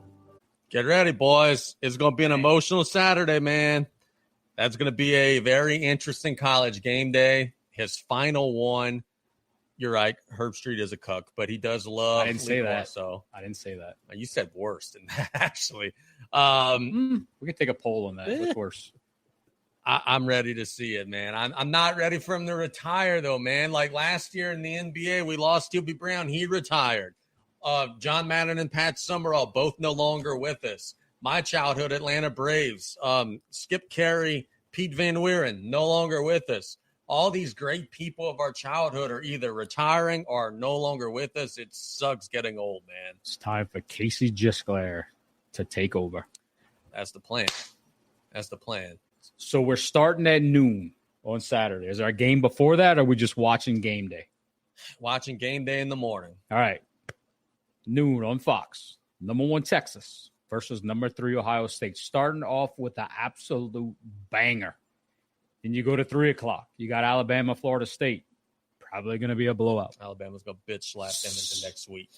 Get ready, boys. It's going to be an emotional Saturday, man. That's going to be a very interesting College Game Day. His final one. You're right. Herb Street is a cuck, but he does love. I didn't say that. So I didn't say that. You said worse than that, actually. We could take a poll on that. What's worse? I'm ready to see it, man. I'm not ready for him to retire, though, man. Like last year in the NBA, we lost Hubie Brown. He retired. John Madden and Pat Summerall, both no longer with us. My childhood Atlanta Braves, Skip Carey, Pete Van Wieren, no longer with us. All these great people of our childhood are either retiring or no longer with us. It sucks getting old, man. It's time for Casey Gisclair to take over. That's the plan. That's the plan. So we're starting at noon on Saturday. Is there a game before that, or are we just watching game day? Watching game day in the morning. All right. Noon on Fox. Number 1 Texas versus number 3 Ohio State. Starting off with an absolute banger. Then you go to 3 o'clock. You got Alabama, Florida State. Probably going to be a blowout. Alabama's going to bitch slap them into next week.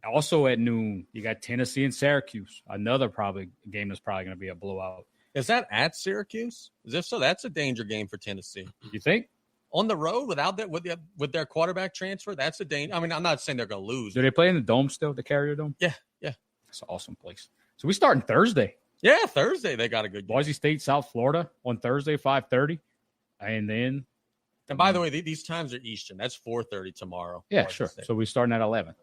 Also at noon, you got Tennessee and Syracuse. Another game that's probably going to be a blowout. Is that at Syracuse? If so, that's a danger game for Tennessee. You think? On the road without that, with their quarterback transfer, that's a danger. I mean, I'm not saying they're going to lose. Do they play in the Dome still, the Carrier Dome? Yeah. It's an awesome place. So we starting Thursday. Yeah, Thursday they got a good game. Boise State, South Florida on Thursday, 5:30. And by the way, these times are Eastern. That's 4:30 tomorrow. Yeah, sure. State. So we're starting at 11.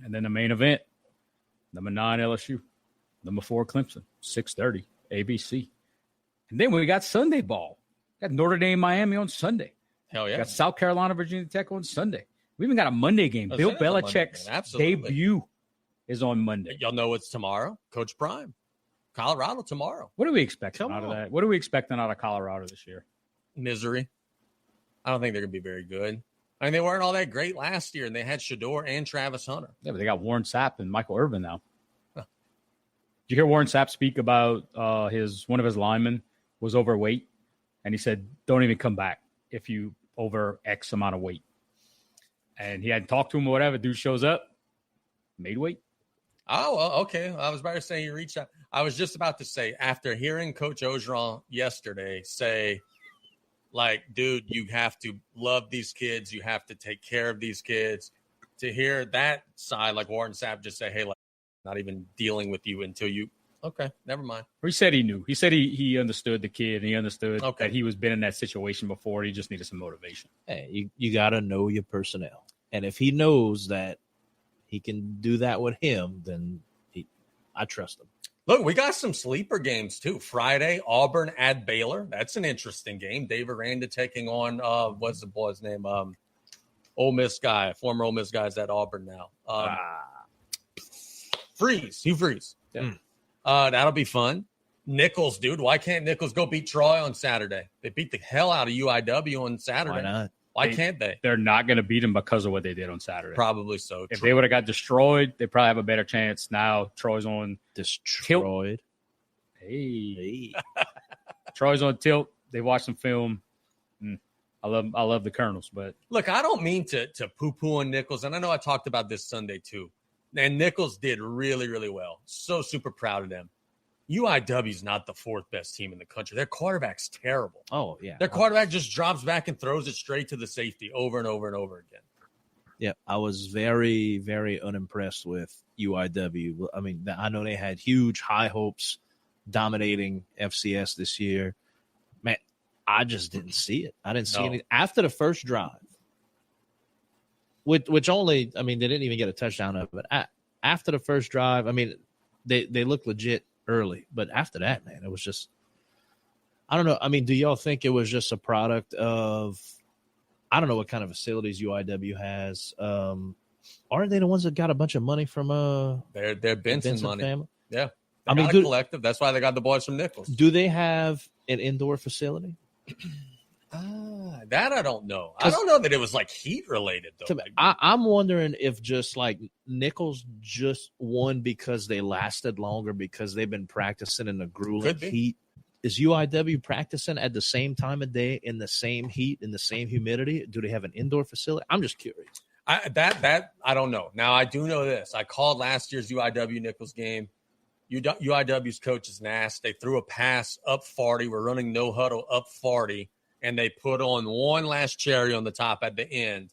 And then the main event, number 9 LSU, number 4 Clemson, 6:30 ABC. And then we got Sunday ball. Got Notre Dame, Miami on Sunday. Hell yeah. Got South Carolina, Virginia Tech on Sunday. We even got a Monday game. Bill Belichick's debut is on Monday. Y'all know it's tomorrow. Coach Prime. Colorado tomorrow. What are we expecting out of that? What are we expecting out of Colorado this year? Misery. I don't think they're going to be very good. I mean, they weren't all that great last year, and they had Shador and Travis Hunter. Yeah, but they got Warren Sapp and Michael Irvin now. Huh. Did you hear Warren Sapp speak about one of his linemen was overweight? And he said, don't even come back if you over X amount of weight. And he hadn't talked to him or whatever. Dude shows up, made weight. Oh, well, okay. I was about to say you reached out. I was just about to say, after hearing Coach Orgeron yesterday say, like, dude, you have to love these kids. You have to take care of these kids. To hear that side, like Warren Sapp just say, hey, like, not even dealing with you until you. Okay, never mind. Or he said he knew. He said he understood the kid, and he understood that he was been in that situation before. He just needed some motivation. Hey, you got to know your personnel. And if he knows that he can do that with him, then I trust him. Look, we got some sleeper games, too. Friday, Auburn at Baylor. That's an interesting game. Dave Aranda taking on, what's the boy's name? Ole Miss guy, former Ole Miss guy is at Auburn now. Hugh Freeze. Yeah. That'll be fun. Nichols, dude. Why can't Nichols go beat Troy on Saturday? They beat the hell out of UIW on Saturday. Why not? Why can't they? They're not going to beat them because of what they did on Saturday. Probably so. If they would have got destroyed, they probably have a better chance. Now Troy's on destroyed. Tilt. Hey. Troy's on tilt. They watched some film. I love the Colonels, but look, I don't mean to poo-poo on Nichols, and I know I talked about this Sunday too. And Nichols did really, really well. So super proud of them. UIW's not the fourth best team in the country. Their quarterback's terrible. Oh, yeah. Their quarterback just drops back and throws it straight to the safety over and over and over again. Yeah, I was very, very unimpressed with UIW. I mean, I know they had huge high hopes dominating FCS this year. Man, I just didn't see it. I didn't see any after the first drive, which only, I mean, they didn't even get a touchdown of it. After the first drive, I mean, they looked legit early, but after that, man, it was just, I don't know. I mean, do y'all think it was just a product of, I don't know what kind of facilities UIW has. Aren't they the ones that got a bunch of money from their Benson money? Family? Yeah. I mean, collective. That's why they got the boys from Nichols. Do they have an indoor facility? That I don't know. I don't know that it was like heat related though. I'm wondering if just like Nichols just won because they lasted longer because they've been practicing in the grueling heat. Is UIW practicing at the same time of day in the same heat, in the same humidity? Do they have an indoor facility? I'm just curious. I don't know. Now, I do know this. I called last year's UIW Nichols game. UIW's coach is nasty. They threw a pass up 40. We're running no huddle up 40, and they put on one last cherry on the top at the end.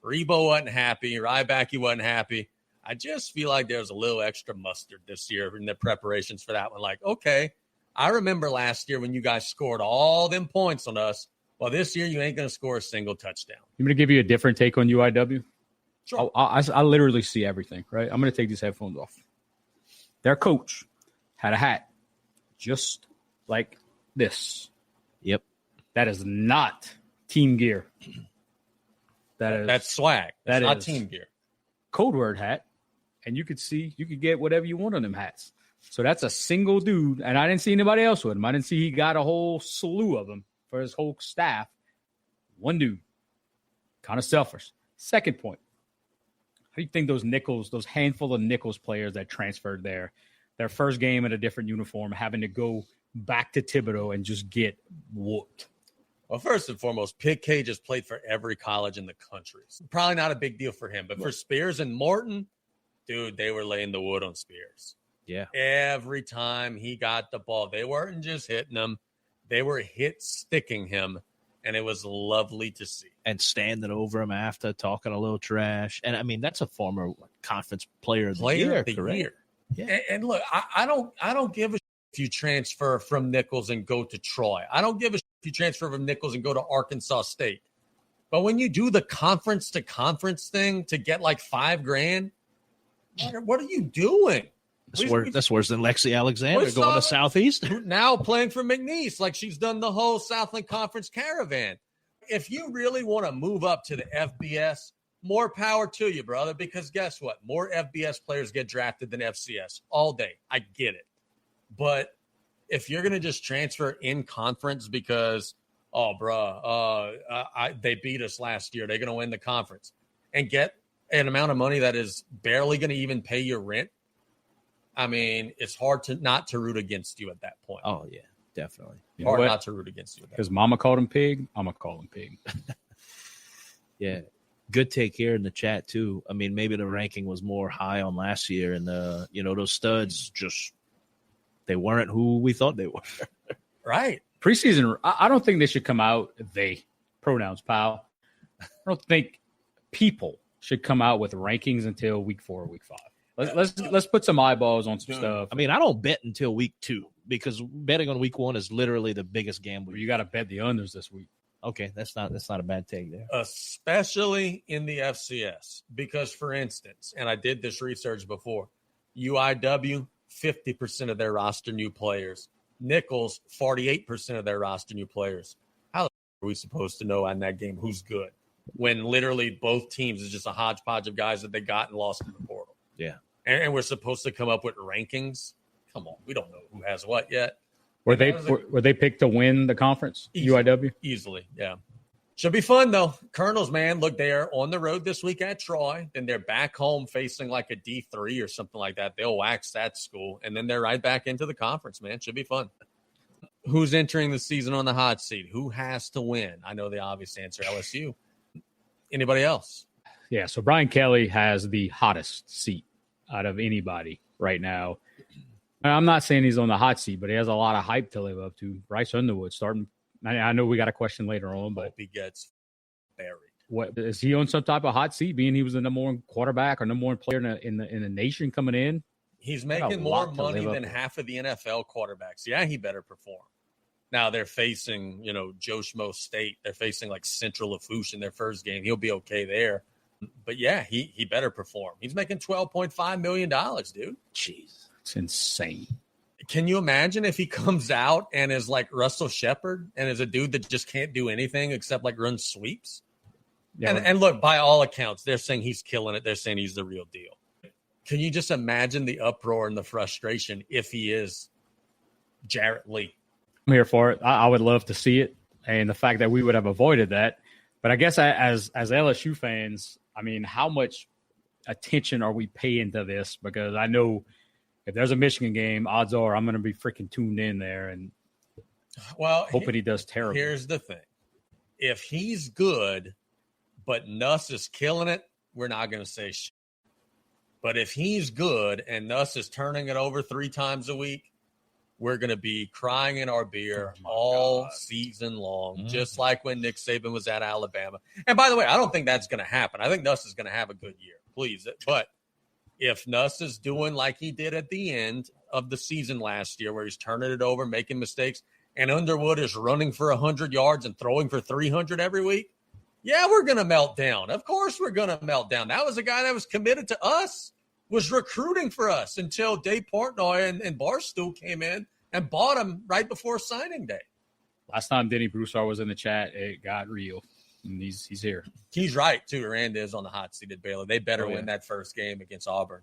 Rebo wasn't happy. Rybacky wasn't happy. I just feel like there's a little extra mustard this year in the preparations for that one. Like, okay, I remember last year when you guys scored all them points on us. Well, this year you ain't going to score a single touchdown. I'm going to give you a different take on UIW. Sure. I literally see everything, right? I'm going to take these headphones off. Their coach had a hat just like this. Yep. That is not team gear. That's swag. That's not team gear. Code word hat. And you could get whatever you want on them hats. So that's a single dude. And I didn't see anybody else with him. I didn't see he got a whole slew of them for his whole staff. One dude. Kind of selfish. Second point. How do you think those handful of Nichols players that transferred there, their first game in a different uniform, having to go back to Thibodeau and just get whooped? Well, first and foremost, Pitt K just played for every college in the country. So probably not a big deal for him. But for Spears and Morton, dude, they were laying the wood on Spears. Yeah. Every time he got the ball, they weren't just hitting him. They were sticking him. And it was lovely to see. And standing over him after, talking a little trash. And, I mean, that's a former conference player of the year. Yeah. And look, I don't give a shit if you transfer from Nichols and go to Troy. I don't give a shit if you transfer from Nichols and go to Arkansas State. But when you do the conference-to-conference thing to get like $5,000, what are you doing? That's worse than Lexi Alexander going to Southeast. Now playing for McNeese, like she's done the whole Southland Conference caravan. If you really want to move up to the FBS, more power to you, brother, because guess what? More FBS players get drafted than FCS all day. I get it. But if you're going to just transfer in conference because, they beat us last year, they're going to win the conference, and get an amount of money that is barely going to even pay your rent, I mean, it's hard not to root against you at that point. Oh, yeah, definitely. Hard not to root against you. Because Mama called him pig, I'm going to call him pig. Yeah. Good take here in the chat, too. I mean, maybe the ranking was more high on last year, and, those studs just – they weren't who we thought they were. Right. Preseason, I don't think they should come out – they, pronouns, pal. I don't think people should come out with rankings until week 4 or week 5. Let's put some eyeballs on some stuff. I mean, I don't bet until week 2 because betting on week 1 is literally the biggest gamble. You got to bet the unders this week. Okay, that's not a bad take there. Especially in the FCS, because for instance, and I did this research before, UIW 50% of their roster new players, Nichols 48% of their roster new players. How are we supposed to know in that game who's good when literally both teams is just a hodgepodge of guys that they got and lost in the portal? Yeah. And we're supposed to come up with rankings. Come on. We don't know who has what yet. Were they picked to win the conference? UIW? Easily. Yeah. Should be fun though. Colonels, man, look, they're on the road this week at Troy. Then they're back home facing like a D3 or something like that. They'll wax that school. And then they're right back into the conference, man. Should be fun. Who's entering the season on the hot seat? Who has to win? I know the obvious answer, LSU. Anybody else? Yeah, so Brian Kelly has the hottest seat out of anybody right now. I'm not saying he's on the hot seat, but he has a lot of hype to live up to. Bryce Underwood starting. I know we got a question later on, but hope he gets buried. What is he on some type of hot seat? Being he was the number one quarterback or number one player in the nation coming in. He's making more money than half of the NFL quarterbacks. Yeah, he better perform. Now they're facing, Joe Schmo State. They're facing like Central Lafourche in their first game. He'll be okay there. But yeah, he better perform. He's making $12.5 million, dude. Jeez, it's insane. Can you imagine if he comes out and is like Russell Shepard and is a dude that just can't do anything except like run sweeps? Yeah, and look, by all accounts, they're saying he's killing it. They're saying he's the real deal. Can you just imagine the uproar and the frustration if he is Jarrett Lee? I'm here for it. I would love to see it, and the fact that we would have avoided that. But I guess as LSU fans, I mean, how much attention are we paying to this? Because I know if there's a Michigan game, odds are I'm going to be freaking tuned in there and hoping he does terrible. Here's the thing. If he's good, but Nuss is killing it, we're not going to say shit. But if he's good and Nuss is turning it over 3 times a week, we're going to be crying in our beer all season long, just like when Nick Saban was at Alabama. And by the way, I don't think that's going to happen. I think Nuss is going to have a good year, please. But if Nuss is doing like he did at the end of the season last year, where he's turning it over, making mistakes, and Underwood is running for 100 yards and throwing for 300 every week, yeah, we're going to melt down. Of course we're going to melt down. That was a guy that was committed to us, was recruiting for us until Dave Portnoy and Barstool came in and bought him right before signing day. Last time Denny Broussard was in the chat, it got real. And he's here. He's right, too. Rand is on the hot seat at Baylor. They better win that first game against Auburn.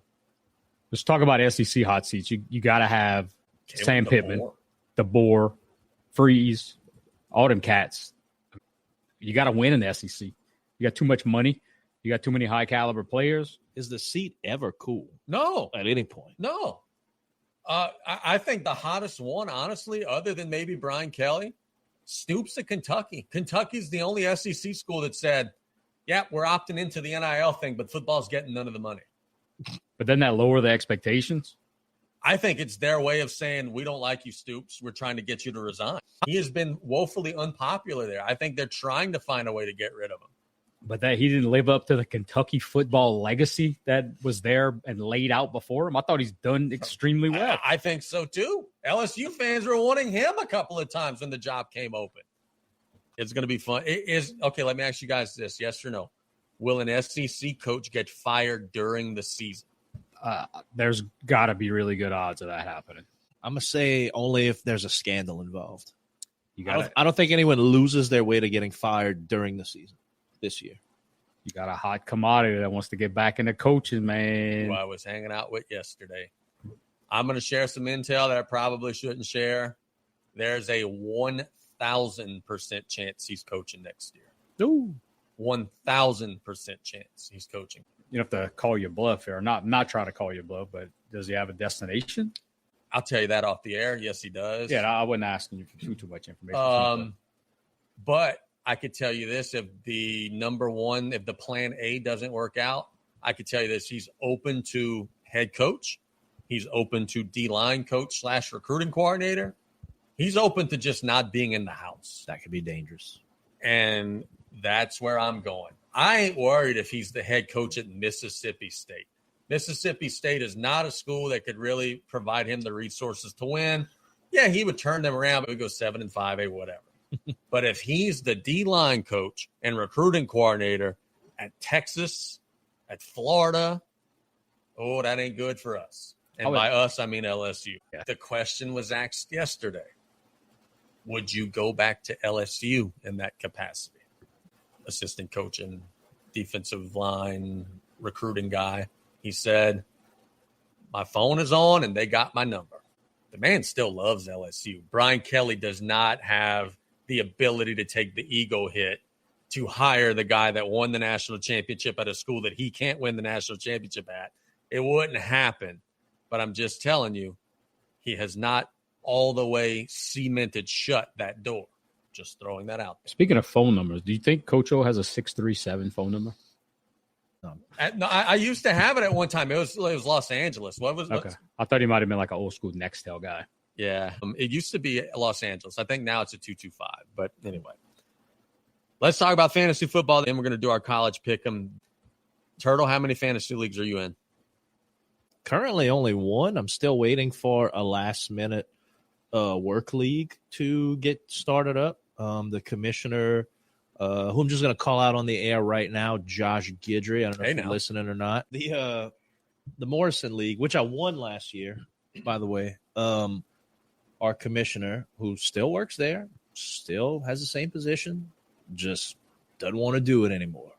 Let's talk about SEC hot seats. You got to have Sam Pittman, DeBoer, Freeze, all them cats. You got to win in the SEC. You got too much money. You got too many high-caliber players. Is the seat ever cool? No. At any point? No. I think the hottest one, honestly, other than maybe Brian Kelly, Stoops at Kentucky. Kentucky's the only SEC school that said, yeah, we're opting into the NIL thing, but football's getting none of the money. But doesn't that lower the expectations? I think it's their way of saying, we don't like you, Stoops. We're trying to get you to resign. He has been woefully unpopular there. I think they're trying to find a way to get rid of him. But that he didn't live up to the Kentucky football legacy that was there and laid out before him. I thought he's done extremely well. I think so, too. LSU fans were wanting him a couple of times when the job came open. It's going to be fun. Okay, let me ask you guys this, yes or no. Will an SEC coach get fired during the season? There's got to be really good odds of that happening. I'm going to say only if there's a scandal involved. I don't think anyone loses their way to getting fired during the season this year. You got a hot commodity that wants to get back into coaching, man. Who I was hanging out with yesterday. I'm going to share some intel that I probably shouldn't share. There's a 1,000% chance he's coaching next year. Ooh. 1,000% chance he's coaching. You have to call your bluff here. Not try to call your bluff, but does he have a destination? I'll tell you that off the air. Yes, he does. Yeah, I wasn't asking you for too much information. But I could tell you this, if the plan A doesn't work out, I could tell you this. He's open to head coach. He's open to D-line coach / recruiting coordinator. He's open to just not being in the house. That could be dangerous. And that's where I'm going. I ain't worried if he's the head coach at Mississippi State. Mississippi State is not a school that could really provide him the resources to win. Yeah, he would turn them around, but we go 7-5, whatever. But if he's the D-line coach and recruiting coordinator at Texas, at Florida, that ain't good for us. And by us, I mean LSU. Yeah. The question was asked yesterday. Would you go back to LSU in that capacity? Assistant coach and defensive line recruiting guy. He said, my phone is on and they got my number. The man still loves LSU. Brian Kelly does not have the ability to take the ego hit to hire the guy that won the national championship at a school that he can't win the national championship at. It wouldn't happen. But I'm just telling you, he has not all the way cemented shut that door. Just throwing that out there. Speaking of phone numbers, do you think Coach O has a 637 phone number? I used to have it at one time. It was Los Angeles. What was Okay. I thought he might have been like an old school Nextel guy. Yeah. It used to be Los Angeles. I think now it's a 225. But anyway, let's talk about fantasy football. Then we're going to do our college pick 'em. Turtle, how many fantasy leagues are you in? Currently only one. I'm still waiting for a last-minute work league to get started up. The commissioner, who I'm just going to call out on the air right now, Josh Guidry. I don't know if you're listening or not. The Morrison League, which I won last year, by the way. Our commissioner, who still works there, still has the same position, just doesn't want to do it anymore.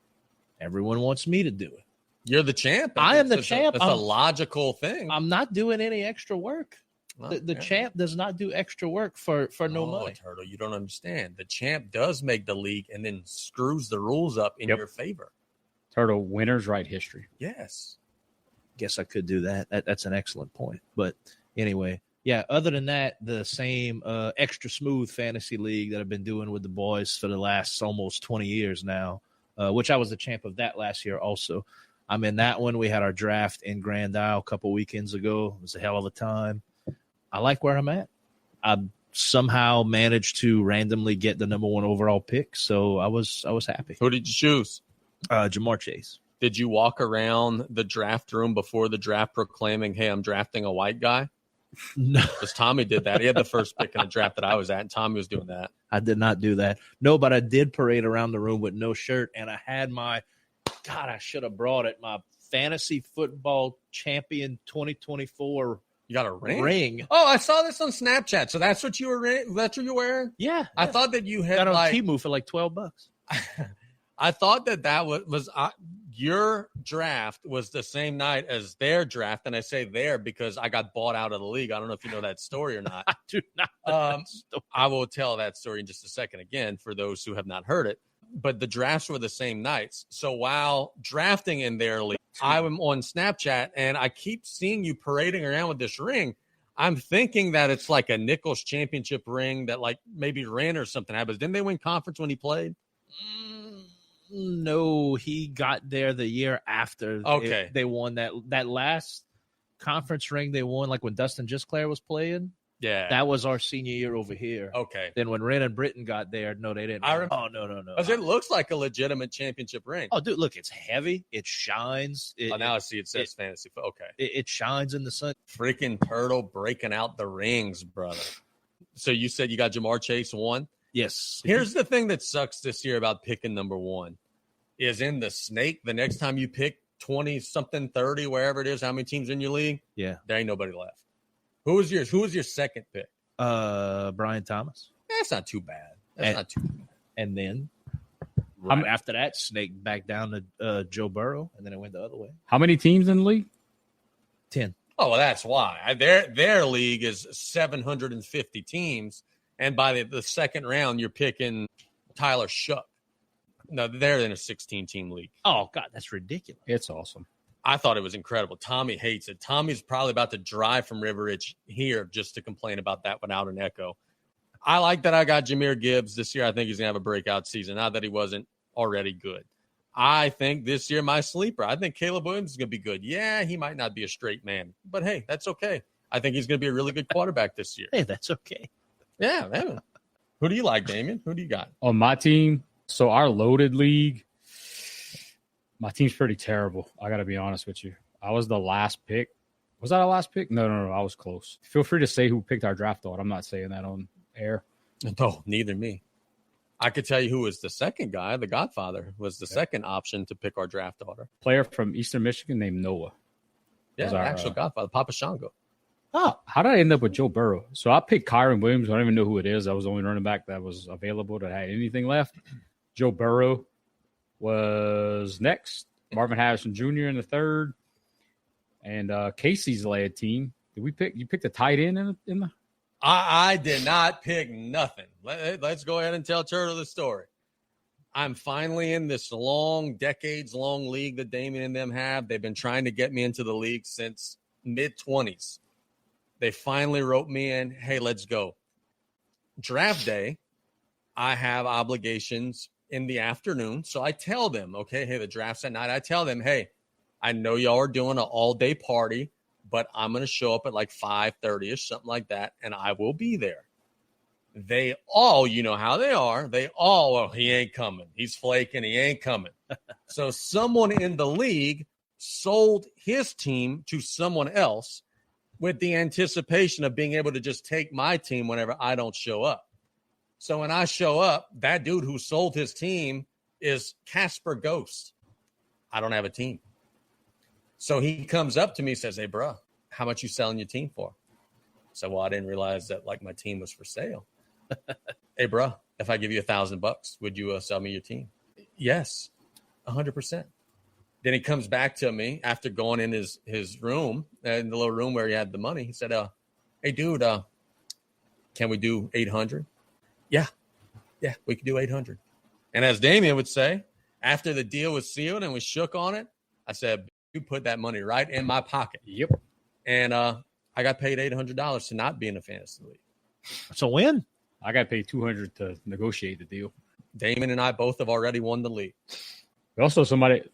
Everyone wants me to do it. You're the champ. I am the champ. That's a logical thing. I'm not doing any extra work. The champ does not do extra work for no money. Turtle, you don't understand. The champ does make the league and then screws the rules up in your favor. Turtle, winners write history. Yes. Guess I could do that. That's an excellent point. But anyway, yeah, other than that, the same extra smooth fantasy league that I've been doing with the boys for the last almost 20 years now, which I was the champ of that last year also. I'm in that one. We had our draft in Grand Isle a couple weekends ago. It was a hell of a time. I like where I'm at. I somehow managed to randomly get the number 1 overall pick, so I was happy. Who did you choose? Jamar Chase. Did you walk around the draft room before the draft proclaiming, hey, I'm drafting a white guy? No. Because Tommy did that. He had the first pick in the draft that I was at, and Tommy was doing that. I did not do that. No, but I did parade around the room with no shirt, and I had my – God, I should have brought it. My fantasy football champion 2024 You got a ring? Oh, I saw this on Snapchat. So that's what you were wearing? Yeah. I thought that you had got on Temu for like $12. I thought that was your draft was the same night as their draft, and I say there because I got bought out of the league. I don't know if you know that story or not. I do not know that story. I will tell that story in just a second again for those who have not heard it. But the drafts were the same nights. So while drafting in their league, I'm on Snapchat, and I keep seeing you parading around with this ring. I'm thinking that it's like a Nichols championship ring that like maybe Ren or something had. But didn't they win conference when he played? No, he got there the year after. Okay. They won that last conference ring they won, like when Dustin Gisclair was playing. Yeah. That was our senior year over here. Okay. Then when Ren and Britton got there, no, they didn't. Oh, no. Because it looks like a legitimate championship ring. Oh, dude, look, it's heavy. It shines. Now I see it says fantasy. Okay. It shines in the sun. Freaking Turtle breaking out the rings, brother. So you said you got Jamar Chase 1? Yes. Here's the thing that sucks this year about picking number 1 is in the snake. The next time you pick 20-something, 30, wherever it is, how many teams in your league? Yeah. There ain't nobody left. Who was your second pick? Brian Thomas. That's not too bad. Not too bad. And then after that, snake back down to Joe Burrow, and then it went the other way. How many teams in the league? 10. Oh, well, that's why. Their league is 750 teams, and by the second round, you're picking Tyler Shuck. No, they're in a 16-team league. Oh, God, that's ridiculous. It's awesome. I thought it was incredible. Tommy hates it. Tommy's probably about to drive from River Ridge here just to complain about that without an echo. I like that I got Jahmyr Gibbs this year. I think he's going to have a breakout season, not that he wasn't already good. I think this year my sleeper, I think Caleb Williams is going to be good. Yeah, he might not be a straight man, but hey, that's okay. I think he's going to be a really good quarterback this year. Hey, that's okay. Yeah, man. Who do you like, Damien? Who do you got? On my team, so our loaded league, my team's pretty terrible. I got to be honest with you. I was the last pick. Was that our last pick? No. I was close. Feel free to say who picked our draft order. I'm not saying that on air. No, neither me. I could tell you who was the second guy. The Godfather was the second option to pick our draft order. Player from Eastern Michigan named Noah. Yeah, our actual Godfather, Papa Shango. Oh, how did I end up with Joe Burrow? So I picked Kyron Williams. I don't even know who it is. I was the only running back that was available that had anything left. Joe Burrow was next. Marvin Harrison Jr. in the third. And Casey's led team. Did we pick? You picked a tight end in the? I did not pick nothing. Let's go ahead and tell Turtle the story. I'm finally in this decades-long league that Damien and them have. They've been trying to get me into the league since mid-20s. They finally wrote me in, hey, let's go. Draft day, I have obligations in the afternoon. So I tell them, okay, hey, the draft's at night. I tell them, hey, I know y'all are doing an all-day party, but I'm going to show up at like 5:30ish, something like that, and I will be there. They all, you know how they are. They all, well, he ain't coming. He's flaking. He ain't coming. So someone in the league sold his team to someone else with the anticipation of being able to just take my team whenever I don't show up. So when I show up, that dude who sold his team is Casper Ghost. I don't have a team. So he comes up to me and says, hey, bro, how much you selling your team for? So, well, I didn't realize that like my team was for sale. Hey, bro, if I give you $1,000, would you sell me your team? Yes, 100%. Then he comes back to me after going in his room, in the little room where he had the money. He said, hey, dude, can we do 800? Yeah, we could do 800. And as Damien would say, after the deal was sealed and we shook on it, I said, you put that money right in my pocket. Yep. And I got paid $800 to not be in a fantasy league. It's a win. I got paid $200 to negotiate the deal. Damon and I both have already won the league. We also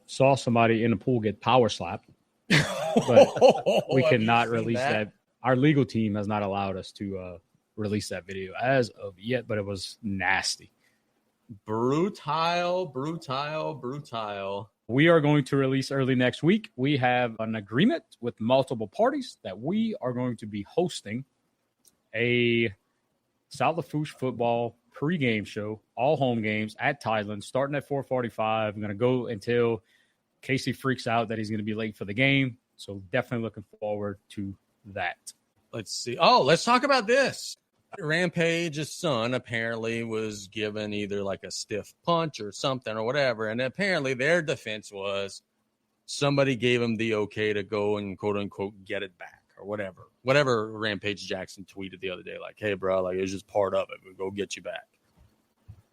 saw somebody in the pool get power slapped, but we cannot release that. Our legal team has not allowed us to release that video as of yet, but it was nasty. Brutal. We are going to release early next week. We have an agreement with multiple parties that we are going to be hosting a South Lafourche football pregame show, all home games at Thailand, starting at 4:45. I'm going to go until Casey freaks out that he's going to be late for the game. So definitely looking forward to that. Let's see. Oh, let's talk about this. Rampage's son apparently was given either like a stiff punch or something or whatever. And apparently their defense was somebody gave him the okay to go and quote unquote get it back or whatever Rampage Jackson tweeted the other day. Like, hey, bro, like it's just part of it. We'll go get you back.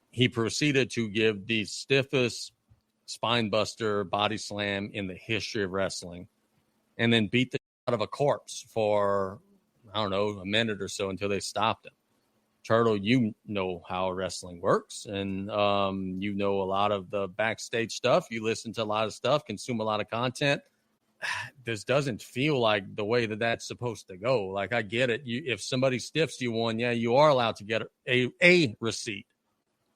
He proceeded to give the stiffest spine buster body slam in the history of wrestling and then beat the out of a corpse for, I don't know, a minute or so until they stopped him. Turtle, you know how wrestling works, and you know a lot of the backstage stuff. You listen to a lot of stuff, consume a lot of content. This doesn't feel like the way that that's supposed to go. Like, I get it. If somebody stiffs you one, yeah, you are allowed to get a receipt.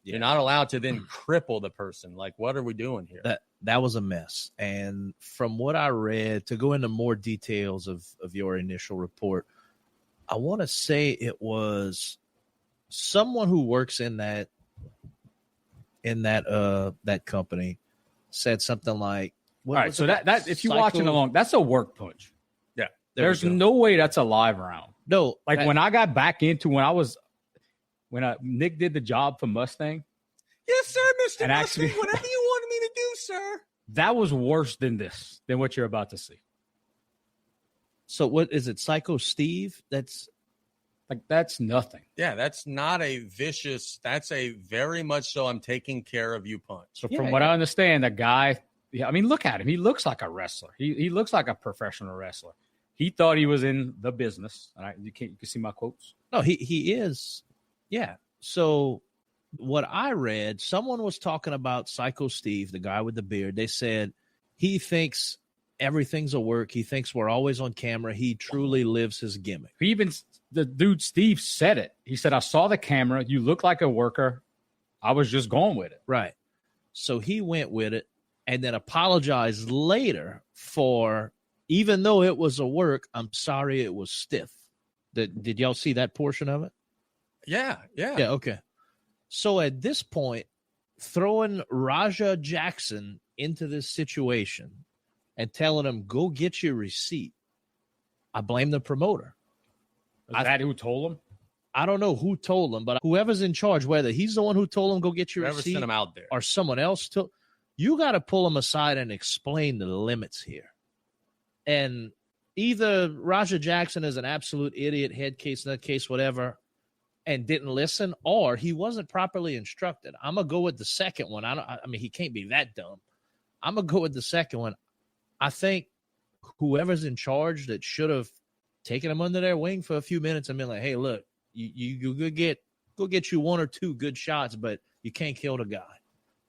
Yeah. You're not allowed to then cripple the person. Like, what are we doing here? That was a mess. And from what I read, to go into more details of your initial report, I want to say it was someone who works in that company said something like, all right, so that if you're watching along, that's a work punch. Yeah. There's no way that's a live round. No. Like when I got back into when Nick did the job for Mustang. Yes, sir, Mr. And Mustang, actually, whatever you wanted me to do, sir. That was worse than what you're about to see. So what is it, Psycho Steve? That's nothing. Yeah, that's not a vicious. That's a very much so I'm taking care of you punch. So from what I understand, the guy, I mean, look at him. He looks like a wrestler. He looks like a professional wrestler. He thought he was in the business. All right, you can see my quotes. No, he is. Yeah. So what I read, someone was talking about Psycho Steve, the guy with the beard. They said he thinks everything's a work. He thinks we're always on camera. He truly lives his gimmick. The dude Steve said it. He said, I saw the camera. You look like a worker. I was just going with it. Right. So he went with it and then apologized later for, even though it was a work, I'm sorry it was stiff. Did y'all see that portion of it? Yeah. Yeah, okay. So at this point, throwing Raja Jackson into this situation and telling him, go get your receipt, I blame the promoter. Is that who told him? I don't know who told him, but whoever's in charge, whether he's the one who told him, go get your receipt, sent him out there, or someone else told, you got to pull him aside and explain the limits here. And either Raja Jackson is an absolute idiot, head case, nut case, whatever, and didn't listen, or he wasn't properly instructed. I'm going to go with the second one. I mean, he can't be that dumb. I'm going to go with the second one. I think whoever's in charge that should have taken him under their wing for a few minutes and been like, hey, look, you go get you one or two good shots, but you can't kill the guy.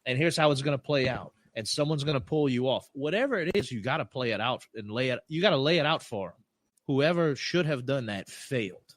and here's how it's going to play out. And someone's going to pull you off. Whatever it is, you got to play it out and you got to lay it out for them. Whoever should have done that failed.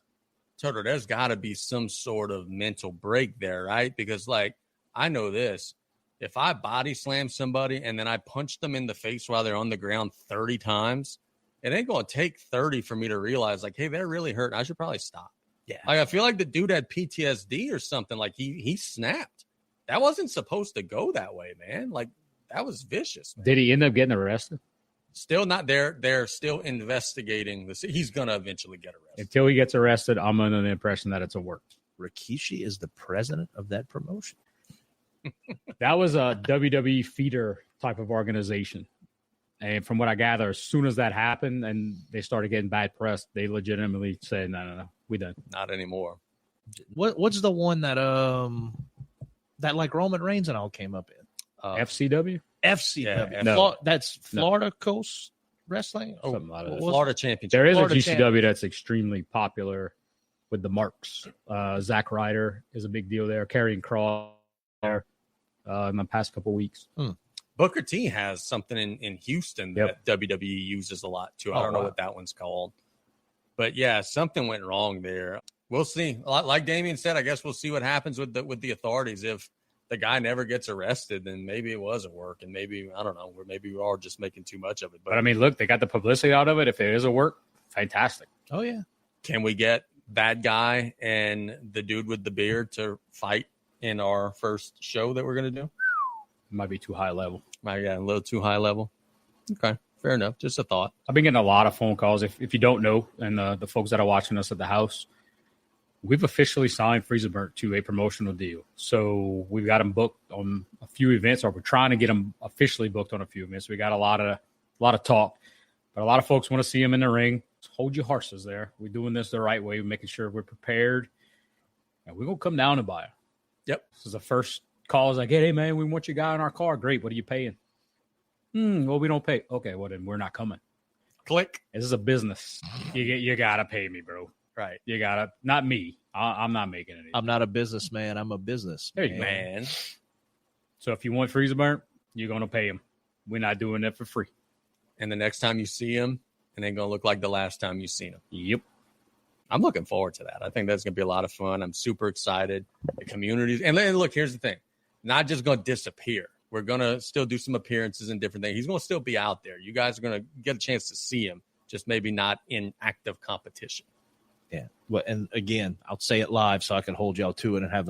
Toto, there's got to be some sort of mental break there, right? Because, like, I know this. If I body slam somebody and then I punch them in the face while they're on the ground 30 times, it ain't going to take 30 for me to realize, like, hey, they're really hurt. I should probably stop. Yeah. Like, I feel like the dude had PTSD or something. Like, he snapped. That wasn't supposed to go that way, man. Like, that was vicious, man. Did he end up getting arrested? Still not there. They're still investigating this. He's going to eventually get arrested. Until he gets arrested, I'm under the impression that it's a work. Rikishi is the president of that promotion. That was a WWE feeder type of organization. And from what I gather, as soon as that happened and they started getting bad press, they legitimately said, no, we done. Not anymore. What's the one that that like Roman Reigns and all came up in? FCW? FCW. Yeah, no. That's Florida Coast Wrestling? Something like that. Florida Championship. There is Florida a GCW that's extremely popular with the marks. Zack Ryder is a big deal there. Karrion Kross there in the past couple weeks. Booker T has something in Houston that WWE uses a lot too. I don't know what that one's called. But yeah, something went wrong there. We'll see. Like Damien said, I guess we'll see what happens with the authorities. If the guy never gets arrested, then maybe it was a work, and maybe, I don't know, maybe we are just making too much of it. But I mean, look, they got the publicity out of it. If it is a work, fantastic. Oh, yeah. Can we get that guy and the dude with the beard to fight in our first show that we're going to do? Might be too high level. Yeah, a little too high level. Okay, fair enough. Just a thought. I've been getting a lot of phone calls. If you don't know, and the folks that are watching us at the house, we've officially signed Friesenberg to a promotional deal. So we've got him booked on a few events, or we're trying to get him officially booked on a few events. We got a lot of talk, but a lot of folks want to see him in the ring. So hold your horses there. We're doing this the right way. We're making sure we're prepared, and we're gonna come down and buy him. Yep. This is the first call. Is like, hey man, we want your guy in our car. Great. What are you paying? Well, we don't pay. Okay, well then we're not coming. Click. This is a business. You gotta pay me, bro. Right. You gotta, not me. I'm not making it. I'm not a businessman. I'm a business man. So if you want Friesenberg, you're gonna pay him. We're not doing it for free. And the next time you see him, it ain't gonna look like the last time you seen him. Yep. I'm looking forward to that. I think that's gonna be a lot of fun. I'm super excited. The communities, and look, here's the thing: not just gonna disappear. We're gonna still do some appearances and different things. He's gonna still be out there. You guys are gonna get a chance to see him, just maybe not in active competition. Yeah. Well, and again, I'll say it live so I can hold y'all to it and have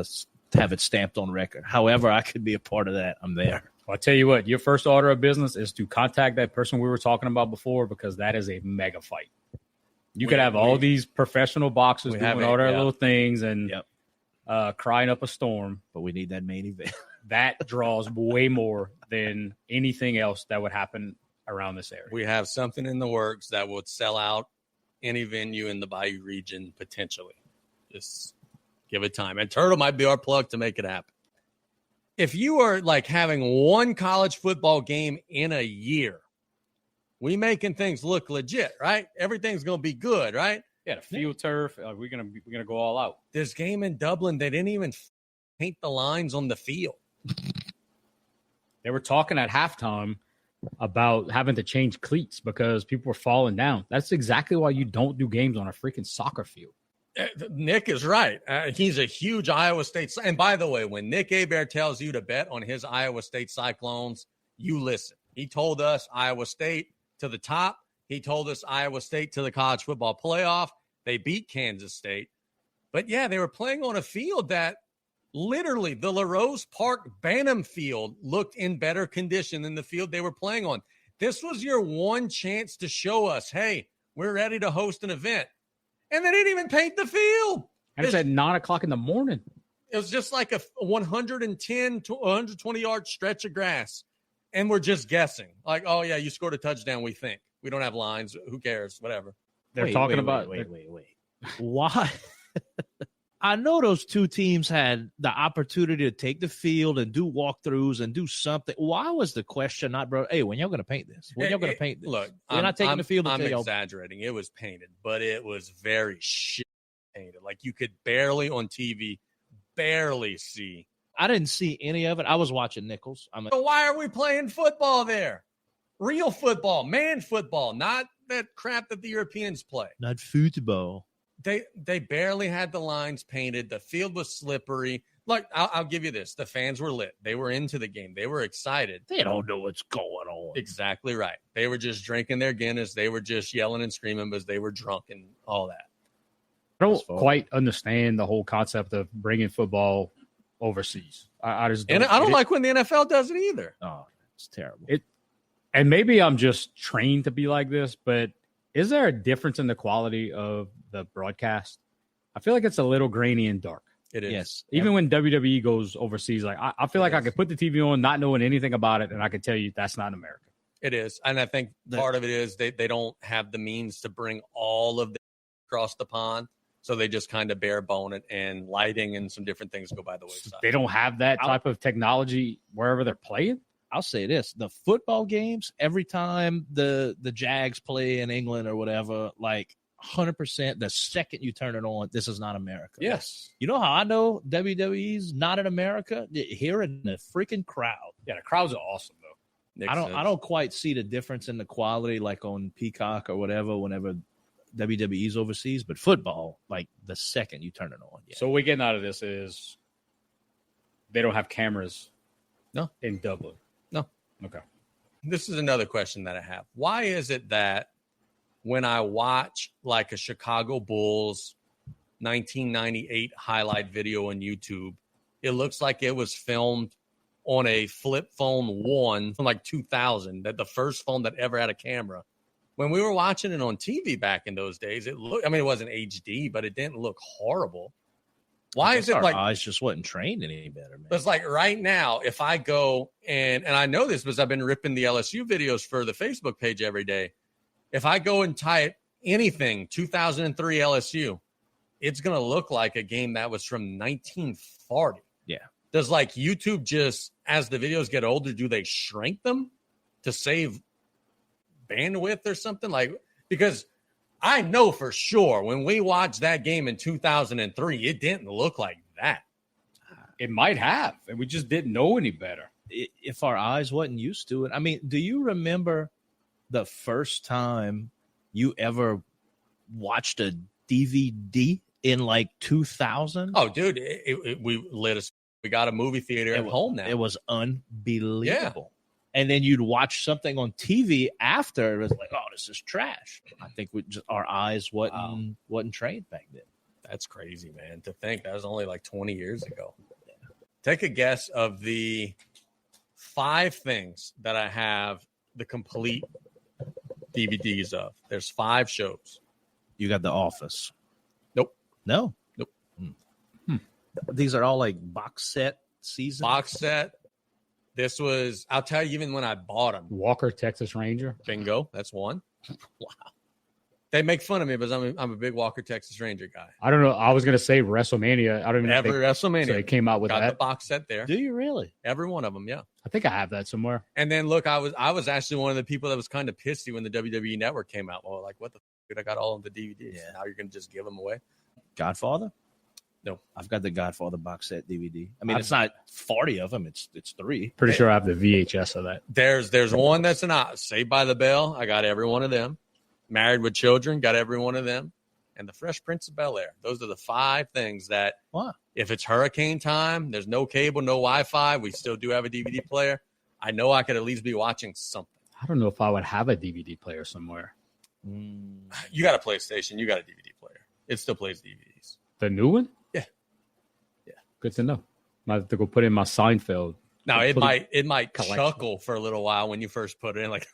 it stamped on record. However, I could be a part of that. I'm there. Well, I tell you what, your first order of business is to contact that person we were talking about before, because that is a mega fight. You could have all these professional boxers doing all their little things and crying up a storm. But we need that main event. That draws way more than anything else that would happen around this area. We have something in the works that would sell out any venue in the Bayou region potentially. Just give it time. And Turtle might be our plug to make it happen. If you are like having one college football game in a year, we making things look legit, right? Everything's going to be good, right? Yeah, the field turf. We're gonna go all out. This game in Dublin, they didn't even paint the lines on the field. They were talking at halftime about having to change cleats because people were falling down. That's exactly why you don't do games on a freaking soccer field. Nick is right. He's a huge Iowa State. And by the way, when Nick Hebert tells you to bet on his Iowa State Cyclones, you listen. He told us Iowa State to the top. He told us Iowa State to the college football playoff. They beat Kansas State. But, yeah, they were playing on a field that literally the LaRose Park Bantam field looked in better condition than the field they were playing on. This was your one chance to show us, hey, we're ready to host an event. And they didn't even paint the field. And it's at 9 o'clock in the morning. It was just like a 110 to 120-yard stretch of grass. And we're just guessing. Like, oh, yeah, you scored a touchdown, we think. We don't have lines. Who cares? Whatever. They're talking about. Wait. Why? I know those two teams had the opportunity to take the field and do walkthroughs and do something. Why was the question not, bro? Hey, when y'all going to paint this? When y'all going to paint this? Look, we're not taking the field. I'm exaggerating. It was painted, but it was very shit painted. Like you could barely on TV, barely see I didn't see any of it. I was watching Nichols. So why are we playing football there? Real football, man football, not that crap that the Europeans play. Not football. They barely had the lines painted. The field was slippery. Look, I'll give you this. The fans were lit. They were into the game. They were excited. They don't know what's going on. Exactly right. They were just drinking their Guinness. They were just yelling and screaming because they were drunk and all that. I don't quite understand the whole concept of bringing football overseas. I just don't. And I don't like when the NFL does it either. Oh, it's terrible. And maybe I'm just trained to be like this, but is there a difference in the quality of the broadcast? I feel like it's a little grainy and dark. It is. Yes. Even when WWE goes overseas, like I feel like I could put the TV on, not knowing anything about it, and I could tell you that's not America. It is. And I think part of it is they don't have the means to bring all of them across the pond. So they just kind of bare bone it, and lighting and some different things go by the wayside. They don't have that type of technology wherever they're playing. I'll say this: the football games, every time the Jags play in England or whatever, like 100%, the second you turn it on, this is not America. Yes. You know how I know WWE's not in America? Hearing the freaking crowd. Yeah, the crowds are awesome though. I don't quite see the difference in the quality like on Peacock or whatever whenever WWE's overseas, but football, like the second you turn it on. Yeah. So what we're getting out of this is they don't have cameras. No. In Dublin. No. Okay. This is another question that I have. Why is it that when I watch like a Chicago Bulls 1998 highlight video on YouTube, it looks like it was filmed on a flip phone 1 from like 2000, that the first phone that ever had a camera. When we were watching it on TV back in those days, it looked, I mean, it wasn't HD, but it didn't look horrible. Why is it our like eyes just wasn't trained any better, man? It's like right now, if I go and I know this because I've been ripping the LSU videos for the Facebook page every day. If I go and type anything 2003 LSU, it's going to look like a game that was from 1940. Yeah. Does like YouTube just, as the videos get older, do they shrink them to save bandwidth or something? Like, because I know for sure when we watched that game in 2003, it didn't look like that. It might have, and we just didn't know any better. If our eyes wasn't used to it. I mean, do you remember the first time you ever watched a DVD in like 2000? Oh, dude, we got a movie theater at home now. It was unbelievable. Yeah. And then you'd watch something on TV after. It was like, oh, this is trash. I think our eyes wasn't trained back then. That's crazy, man, to think that was only like 20 years ago. Yeah. Take a guess of the 5 things that I have the complete DVDs of. There's 5 shows. You got The Office. Nope. No? Nope. These are all like box set seasons? Box set. This was, I'll tell you, even when I bought them. Walker, Texas Ranger. Bingo. That's one. Wow. They make fun of me because I'm a big Walker, Texas Ranger guy. I don't know. I was going to say WrestleMania. I don't even know. Every WrestleMania. So they came out with got that. the box set there. Do you really? Every one of them, yeah. I think I have that somewhere. And then look, I was actually one of the people that was kind of pissy when the WWE Network came out. Well, like, what the fuck? I got all of the DVDs. Yeah. Now you're going to just give them away? Godfather? No. I've got the Godfather box set DVD. I mean, it's not 40 of them. It's 3. Pretty sure I have the VHS of that. There's one that's Saved by the Bell. I got every one of them. Married with Children, got every one of them. And The Fresh Prince of Bel-Air. Those are the 5 things that if it's hurricane time, there's no cable, no Wi-Fi, we still do have a DVD player. I know I could at least be watching something. I don't know if I would have a DVD player somewhere. You got a PlayStation. You got a DVD player. It still plays DVDs. The new one? Yeah. Good to know. I have to go put in my Seinfeld. Now, it might chuckle for a little while when you first put it in, like,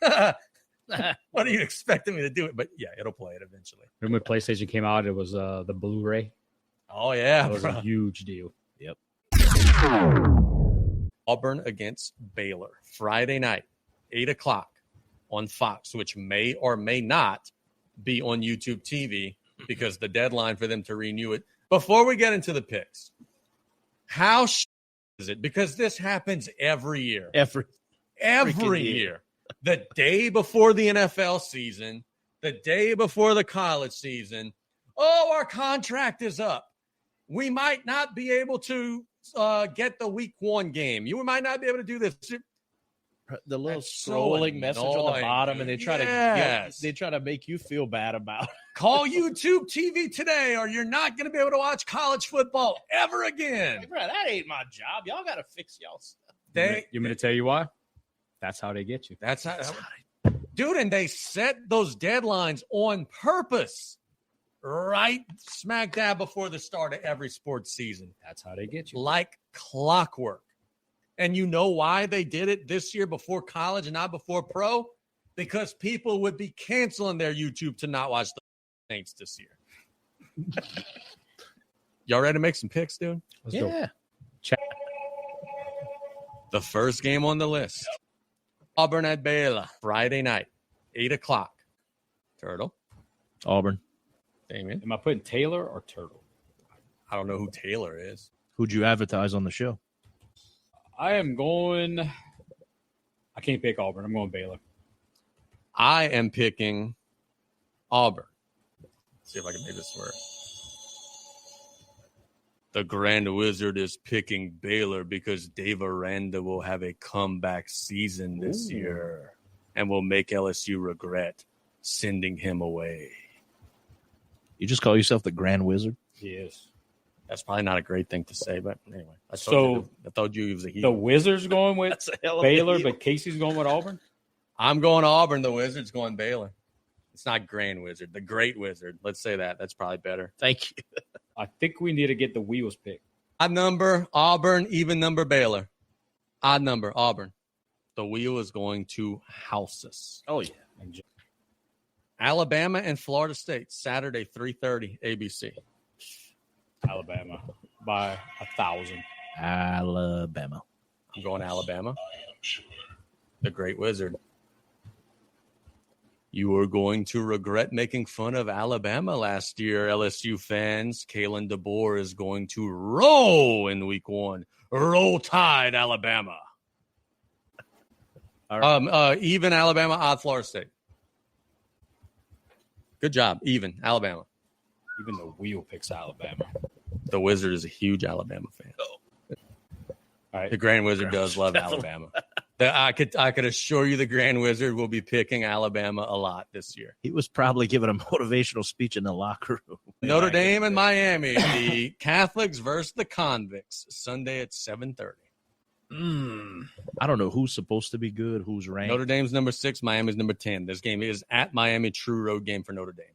what are you expecting me to do? But yeah, it'll play it eventually. Remember when PlayStation came out, it was the Blu-ray. Oh, yeah. That was a huge deal. Yep. Auburn against Baylor, Friday night, 8 o'clock on Fox, which may or may not be on YouTube TV because the deadline for them to renew it. Before we get into the picks, how is it? Because this happens every year. Every year. The day before the NFL season, the day before the college season, oh, our contract is up. We might not be able to get the week 1 game. You might not be able to do this. The little That's so scrolling message on the annoying, bottom, dude. and they try Yes. they try to make you feel bad about it. Call YouTube TV today, or you're not going to be able to watch college football ever again. Bro, that ain't my job. Y'all got to fix y'all stuff. You want me to tell you why? That's how they get you. That's how, dude. And they set those deadlines on purpose, right smack dab before the start of every sports season. That's how they get you. Like clockwork. And you know why they did it this year before college and not before pro? Because people would be canceling their YouTube to not watch the Saints this year. Y'all ready to make some picks, dude? Let's go. Check. The first game on the list. Auburn at Baylor, Friday night, 8 o'clock. Turtle. Auburn. Damien. Am I putting Taylor or Turtle? I don't know who Taylor is. Who'd you advertise on the show? I am going. I can't pick Auburn. I'm going Baylor. I am picking Auburn. Let's see if I can make this work. The Grand Wizard is picking Baylor because Dave Aranda will have a comeback season this year and will make LSU regret sending him away. You just call yourself the Grand Wizard? He is. That's probably not a great thing to say, but anyway. I told you he was a heel. The Wizards going with Baylor, but Casey's going with Auburn? I'm going Auburn. The Wizard's going Baylor. It's not Grand Wizard. The Great Wizard. Let's say that. That's probably better. Thank you. I think we need to get the wheels picked. Odd number, Auburn. Even number, Baylor. Odd number, Auburn. The wheel is going to house us. Oh, yeah. Alabama and Florida State, Saturday, 3:30, ABC. Alabama by 1,000. Alabama. I'm going Alabama. The Great Wizard. You are going to regret making fun of Alabama last year, LSU fans. Kalen DeBoer is going to roll in week 1. Roll Tide, Alabama. All right. Even Alabama, odd Florida State. Good job. Even Alabama. Even the wheel picks Alabama. The Wizard is a huge Alabama fan. All right. The Grand Wizard does love Alabama. I could assure you the Grand Wizard will be picking Alabama a lot this year. He was probably giving a motivational speech in the locker room. Notre Dame and Miami, the Catholics versus the Convicts, Sunday at 7:30. I don't know who's supposed to be good, who's ranked. Notre Dame's number 6, Miami's number 10. This game is at Miami, true road game for Notre Dame.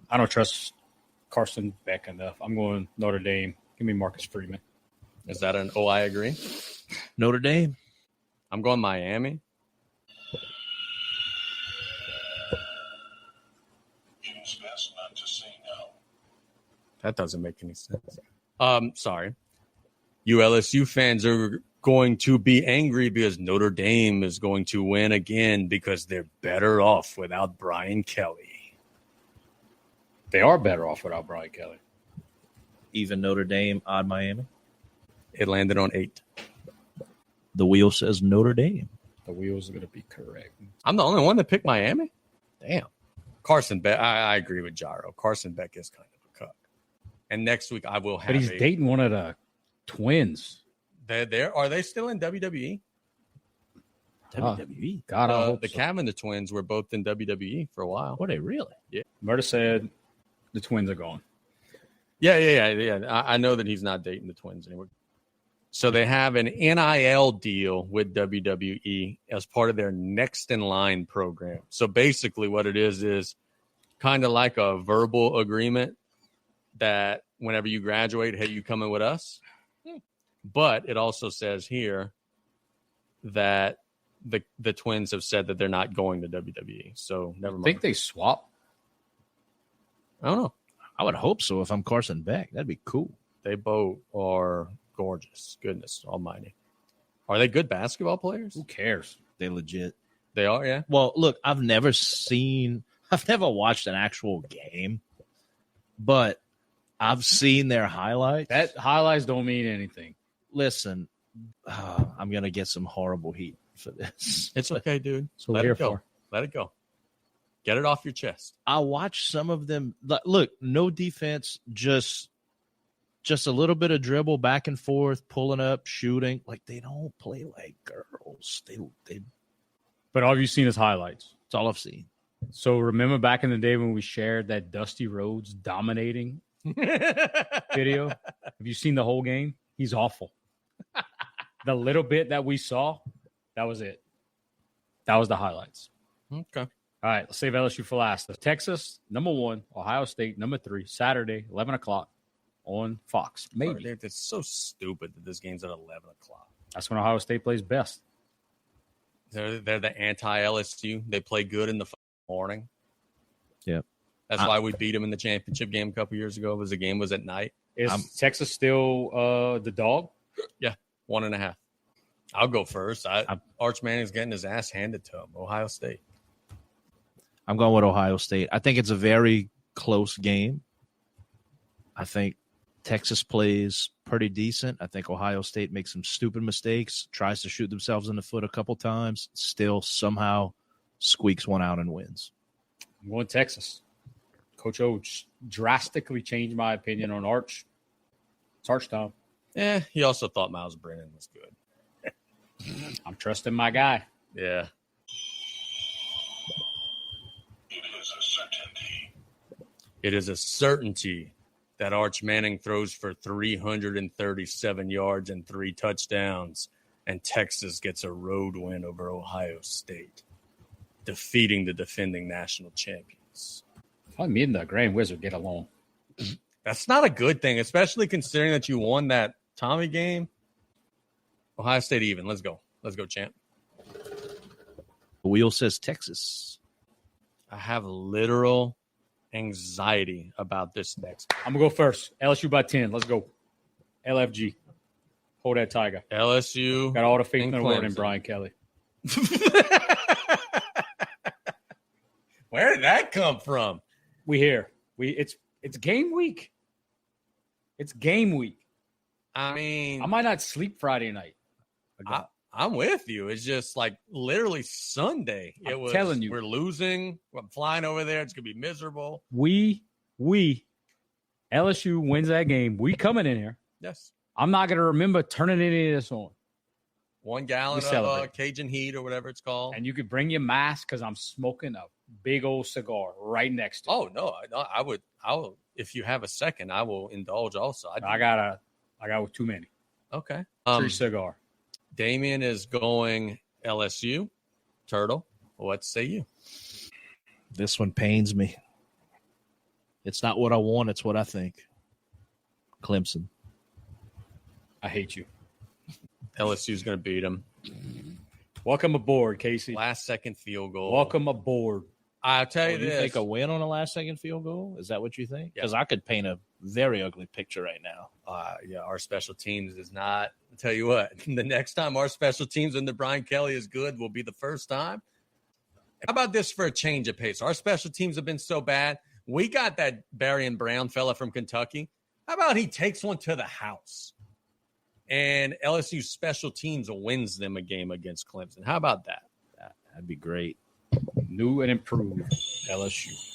I don't trust Carson Beck enough. I'm going Notre Dame. Give me Marcus Freeman. Is that an I agree? Notre Dame. I'm going Miami. Choose best not to say no. That doesn't make any sense. Sorry. You LSU fans are going to be angry because Notre Dame is going to win again because they're better off without Brian Kelly. They are better off without Brian Kelly. Even Notre Dame, odd Miami. It landed on 8. The wheel says Notre Dame. The wheels are going to be correct. I'm the only one that picked Miami? Damn. Carson Beck, I agree with Gyro. Carson Beck is kind of a cuck. And next week I will have But he's dating one of the twins. Are they still in WWE? WWE. God, I hope the so. Cav and the twins were both in WWE for a while. Were they really? Yeah. Murda said the twins are gone. Yeah. I know that he's not dating the twins anymore. So they have an NIL deal with WWE as part of their Next in Line program. So basically what it is kind of like a verbal agreement that whenever you graduate, hey, you coming with us? But it also says here that the twins have said that they're not going to WWE. So never mind. I think they swap. I don't know. I would hope so if I'm Carson Beck. That'd be cool. They both are gorgeous. Goodness almighty. Are they good basketball players? Who cares? They legit. They are, yeah. Well, look, I've never watched an actual game, but I've seen their highlights. That highlights don't mean anything. Listen, I'm going to get some horrible heat for this. It's okay, dude. So Let we're it go. for. Let it go. Get it off your chest. I watched some of them. Look, no defense, just just a little bit of dribble back and forth, pulling up, shooting. Like, they don't play like girls. They. But all you've seen is highlights. That's all I've seen. So remember back in the day when we shared that Dusty Rhodes dominating video? Have you seen the whole game? He's awful. The little bit that we saw, that was it. That was the highlights. Okay. All right, let's save LSU for last. Texas, number 1. Ohio State, number 3. Saturday, 11 o'clock on Fox. Maybe. It's so stupid that this game's at 11 o'clock. That's when Ohio State plays best. They're the anti-LSU. They play good in the morning. Yeah. That's why we beat them in the championship game a couple years ago, because the game was at night. Is Texas still the dog? Yeah, 1.5. I'll go first. Arch Manning's getting his ass handed to him. Ohio State. I'm going with Ohio State. I think it's a very close game. I think Texas plays pretty decent. I think Ohio State makes some stupid mistakes, tries to shoot themselves in the foot a couple times, still somehow squeaks one out and wins. I'm going Texas. Coach O drastically changed my opinion on Arch. It's Arch time. Yeah, he also thought Miles Brennan was good. I'm trusting my guy. Yeah. It is a certainty that Arch Manning throws for 337 yards and 3 touchdowns, and Texas gets a road win over Ohio State, defeating the defending national champions. Probably me and the Grand Wizard get along. That's not a good thing, especially considering that you won that Tommy game. Ohio State even. Let's go. Let's go, champ. The wheel says Texas. I have literal anxiety about this next. I'm going to go first. LSU by 10. Let's go. LFG. Hold that tiger. LSU. Got all the faith in the world in Clemson. Brian Kelly. Where did that come from? We here. It's game week. It's game week. I mean, I might not sleep Friday night. I'm with you. It's just like literally Sunday. I'm telling you. We're losing. I'm flying over there. It's going to be miserable. We, LSU wins that game. We coming in here. Yes. I'm not going to remember turning any of this on. 1 gallon of Cajun heat or whatever it's called. And you could bring your mask because I'm smoking a big old cigar right next to you. Oh, no. I will. If you have a second, I will indulge also. I got too many. Okay. Free cigar. Damien is going LSU. Turtle, what say you? This one pains me. It's not what I want. It's what I think. Clemson. I hate you. LSU's going to beat them. Welcome aboard, Casey. Last second field goal. Welcome aboard. I'll tell you this. You think a win on a last second field goal? Is that what you think? Because I could paint a very ugly picture right now. Yeah, our special teams is not. I'll tell you what, the next time our special teams under Brian Kelly is good will be the first time. How about this for a change of pace? Our special teams have been so bad. We got that Barry Brown fella from Kentucky. How about he takes one to the house and LSU special teams wins them a game against Clemson? How about that? That'd be great. New and improved LSU.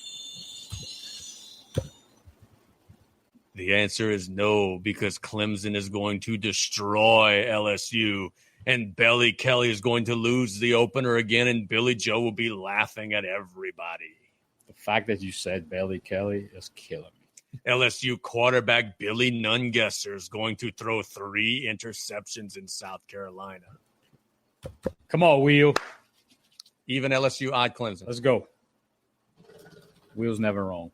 The answer is no, because Clemson is going to destroy LSU, and Billy Kelly is going to lose the opener again, and Billy Joe will be laughing at everybody. The fact that you said Billy Kelly is killing me. LSU quarterback Billy Nungesser is going to throw 3 interceptions in South Carolina. Come on, Wheel. Even LSU, odd Clemson. Let's go. Wheel's never wrong.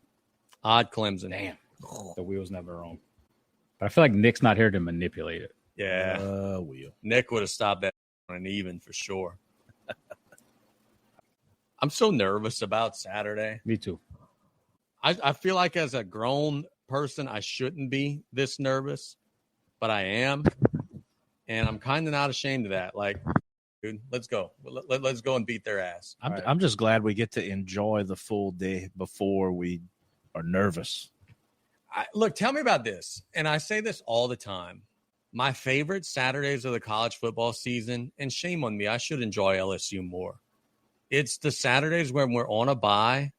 Odd Clemson. Damn. The wheel's never wrong. But I feel like Nick's not here to manipulate it. Yeah. Wheel. Nick would have stopped that on an even for sure. I'm so nervous about Saturday. Me too. I feel like as a grown person, I shouldn't be this nervous, but I am. And I'm kind of not ashamed of that. Like, dude, let's go. Let's go and beat their ass. I'm just glad we get to enjoy the full day before we are nervous. Look, tell me about this. And I say this all the time. My favorite Saturdays of the college football season, and shame on me, I should enjoy LSU more. It's the Saturdays when we're on a bye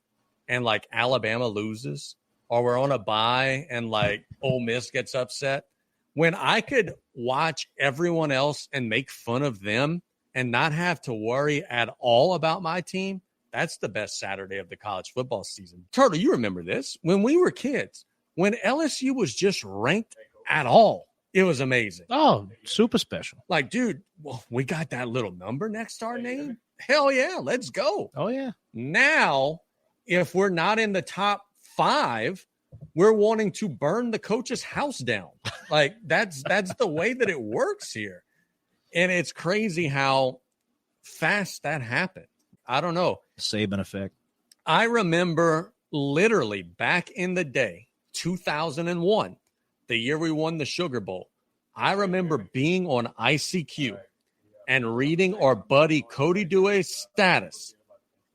and like Alabama loses or we're on a bye and like Ole Miss gets upset, when I could watch everyone else and make fun of them and not have to worry at all about my team, that's the best Saturday of the college football season. Turtle, you remember this. When we were kids, when LSU was just ranked at all, it was amazing. Oh, super special. Like, dude, well, we got that little number next to our name. Hell yeah, let's go. Oh, yeah. Now, if we're not in the top 5, we're wanting to burn the coach's house down. Like, that's the way that it works here. And it's crazy how fast that happened. I don't know. Saban effect. I remember literally back in the day, 2001, the year we won the Sugar Bowl. I remember being on ICQ and reading our buddy Cody Dewey's status.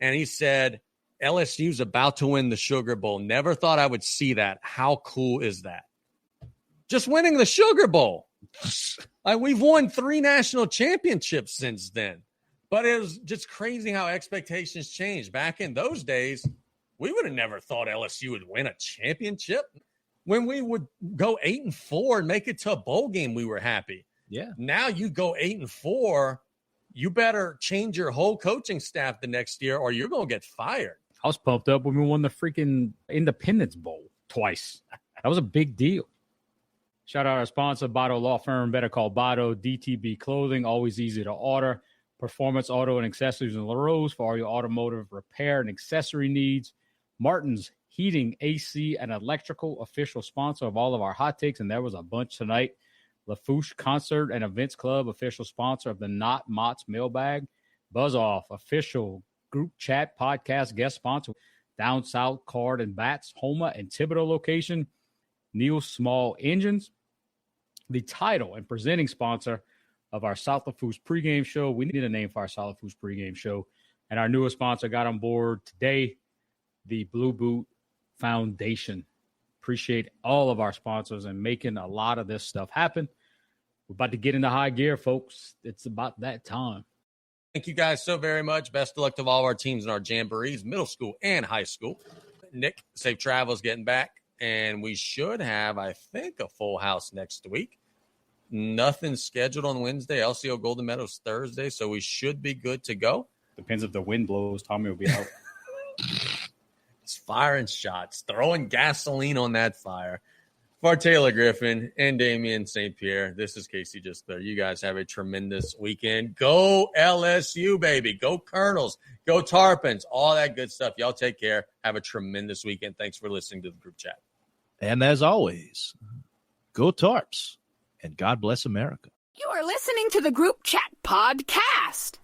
And he said, LSU's about to win the Sugar Bowl. Never thought I would see that. How cool is that? Just winning the Sugar Bowl. We've won 3 national championships since then. But it was just crazy how expectations changed. Back in those days, we would have never thought LSU would win a championship. When we would go 8-4 and make it to a bowl game, we were happy. Yeah. Now you go 8-4, you better change your whole coaching staff the next year or you're going to get fired. I was pumped up when we won the freaking Independence Bowl twice. That was a big deal. Shout out our sponsor, Botto Law Firm. Better call Botto. DTB Clothing, always easy to order. Performance Auto and Accessories in LaRose for all your automotive repair and accessory needs. Martin's Heating, AC, and Electrical, official sponsor of all of our hot takes, and there was a bunch tonight. Lafouche Concert and Events Club, official sponsor of the Not Mott's Mailbag. Buzz Off, official group chat podcast guest sponsor. Down South Card and Bats, Homa and Thibodeau location. Neil Small Engines, the title and presenting sponsor of our South Lafouche pregame show. We need a name for our South Lafouche pregame show. And our newest sponsor got on board today, the Blue Boot Foundation. Appreciate all of our sponsors and making a lot of this stuff happen. We're about to get into high gear, folks. It's about that time. Thank you guys so very much. Best of luck to all of our teams in our jamborees, middle school and high school. Nick, safe travels getting back. And we should have, I think, a full house next week. Nothing scheduled on Wednesday. LCO Golden Meadows Thursday. So we should be good to go. Depends if the wind blows. Tommy will be out. It's firing shots, throwing gasoline on that fire. For Taylor Griffin and Damien St. Pierre, this is Casey Just There. You guys have a tremendous weekend. Go LSU, baby. Go Colonels. Go Tarpons. All that good stuff. Y'all take care. Have a tremendous weekend. Thanks for listening to the group chat. And as always, go Tarps, and God bless America. You are listening to the Group Chat Podcast.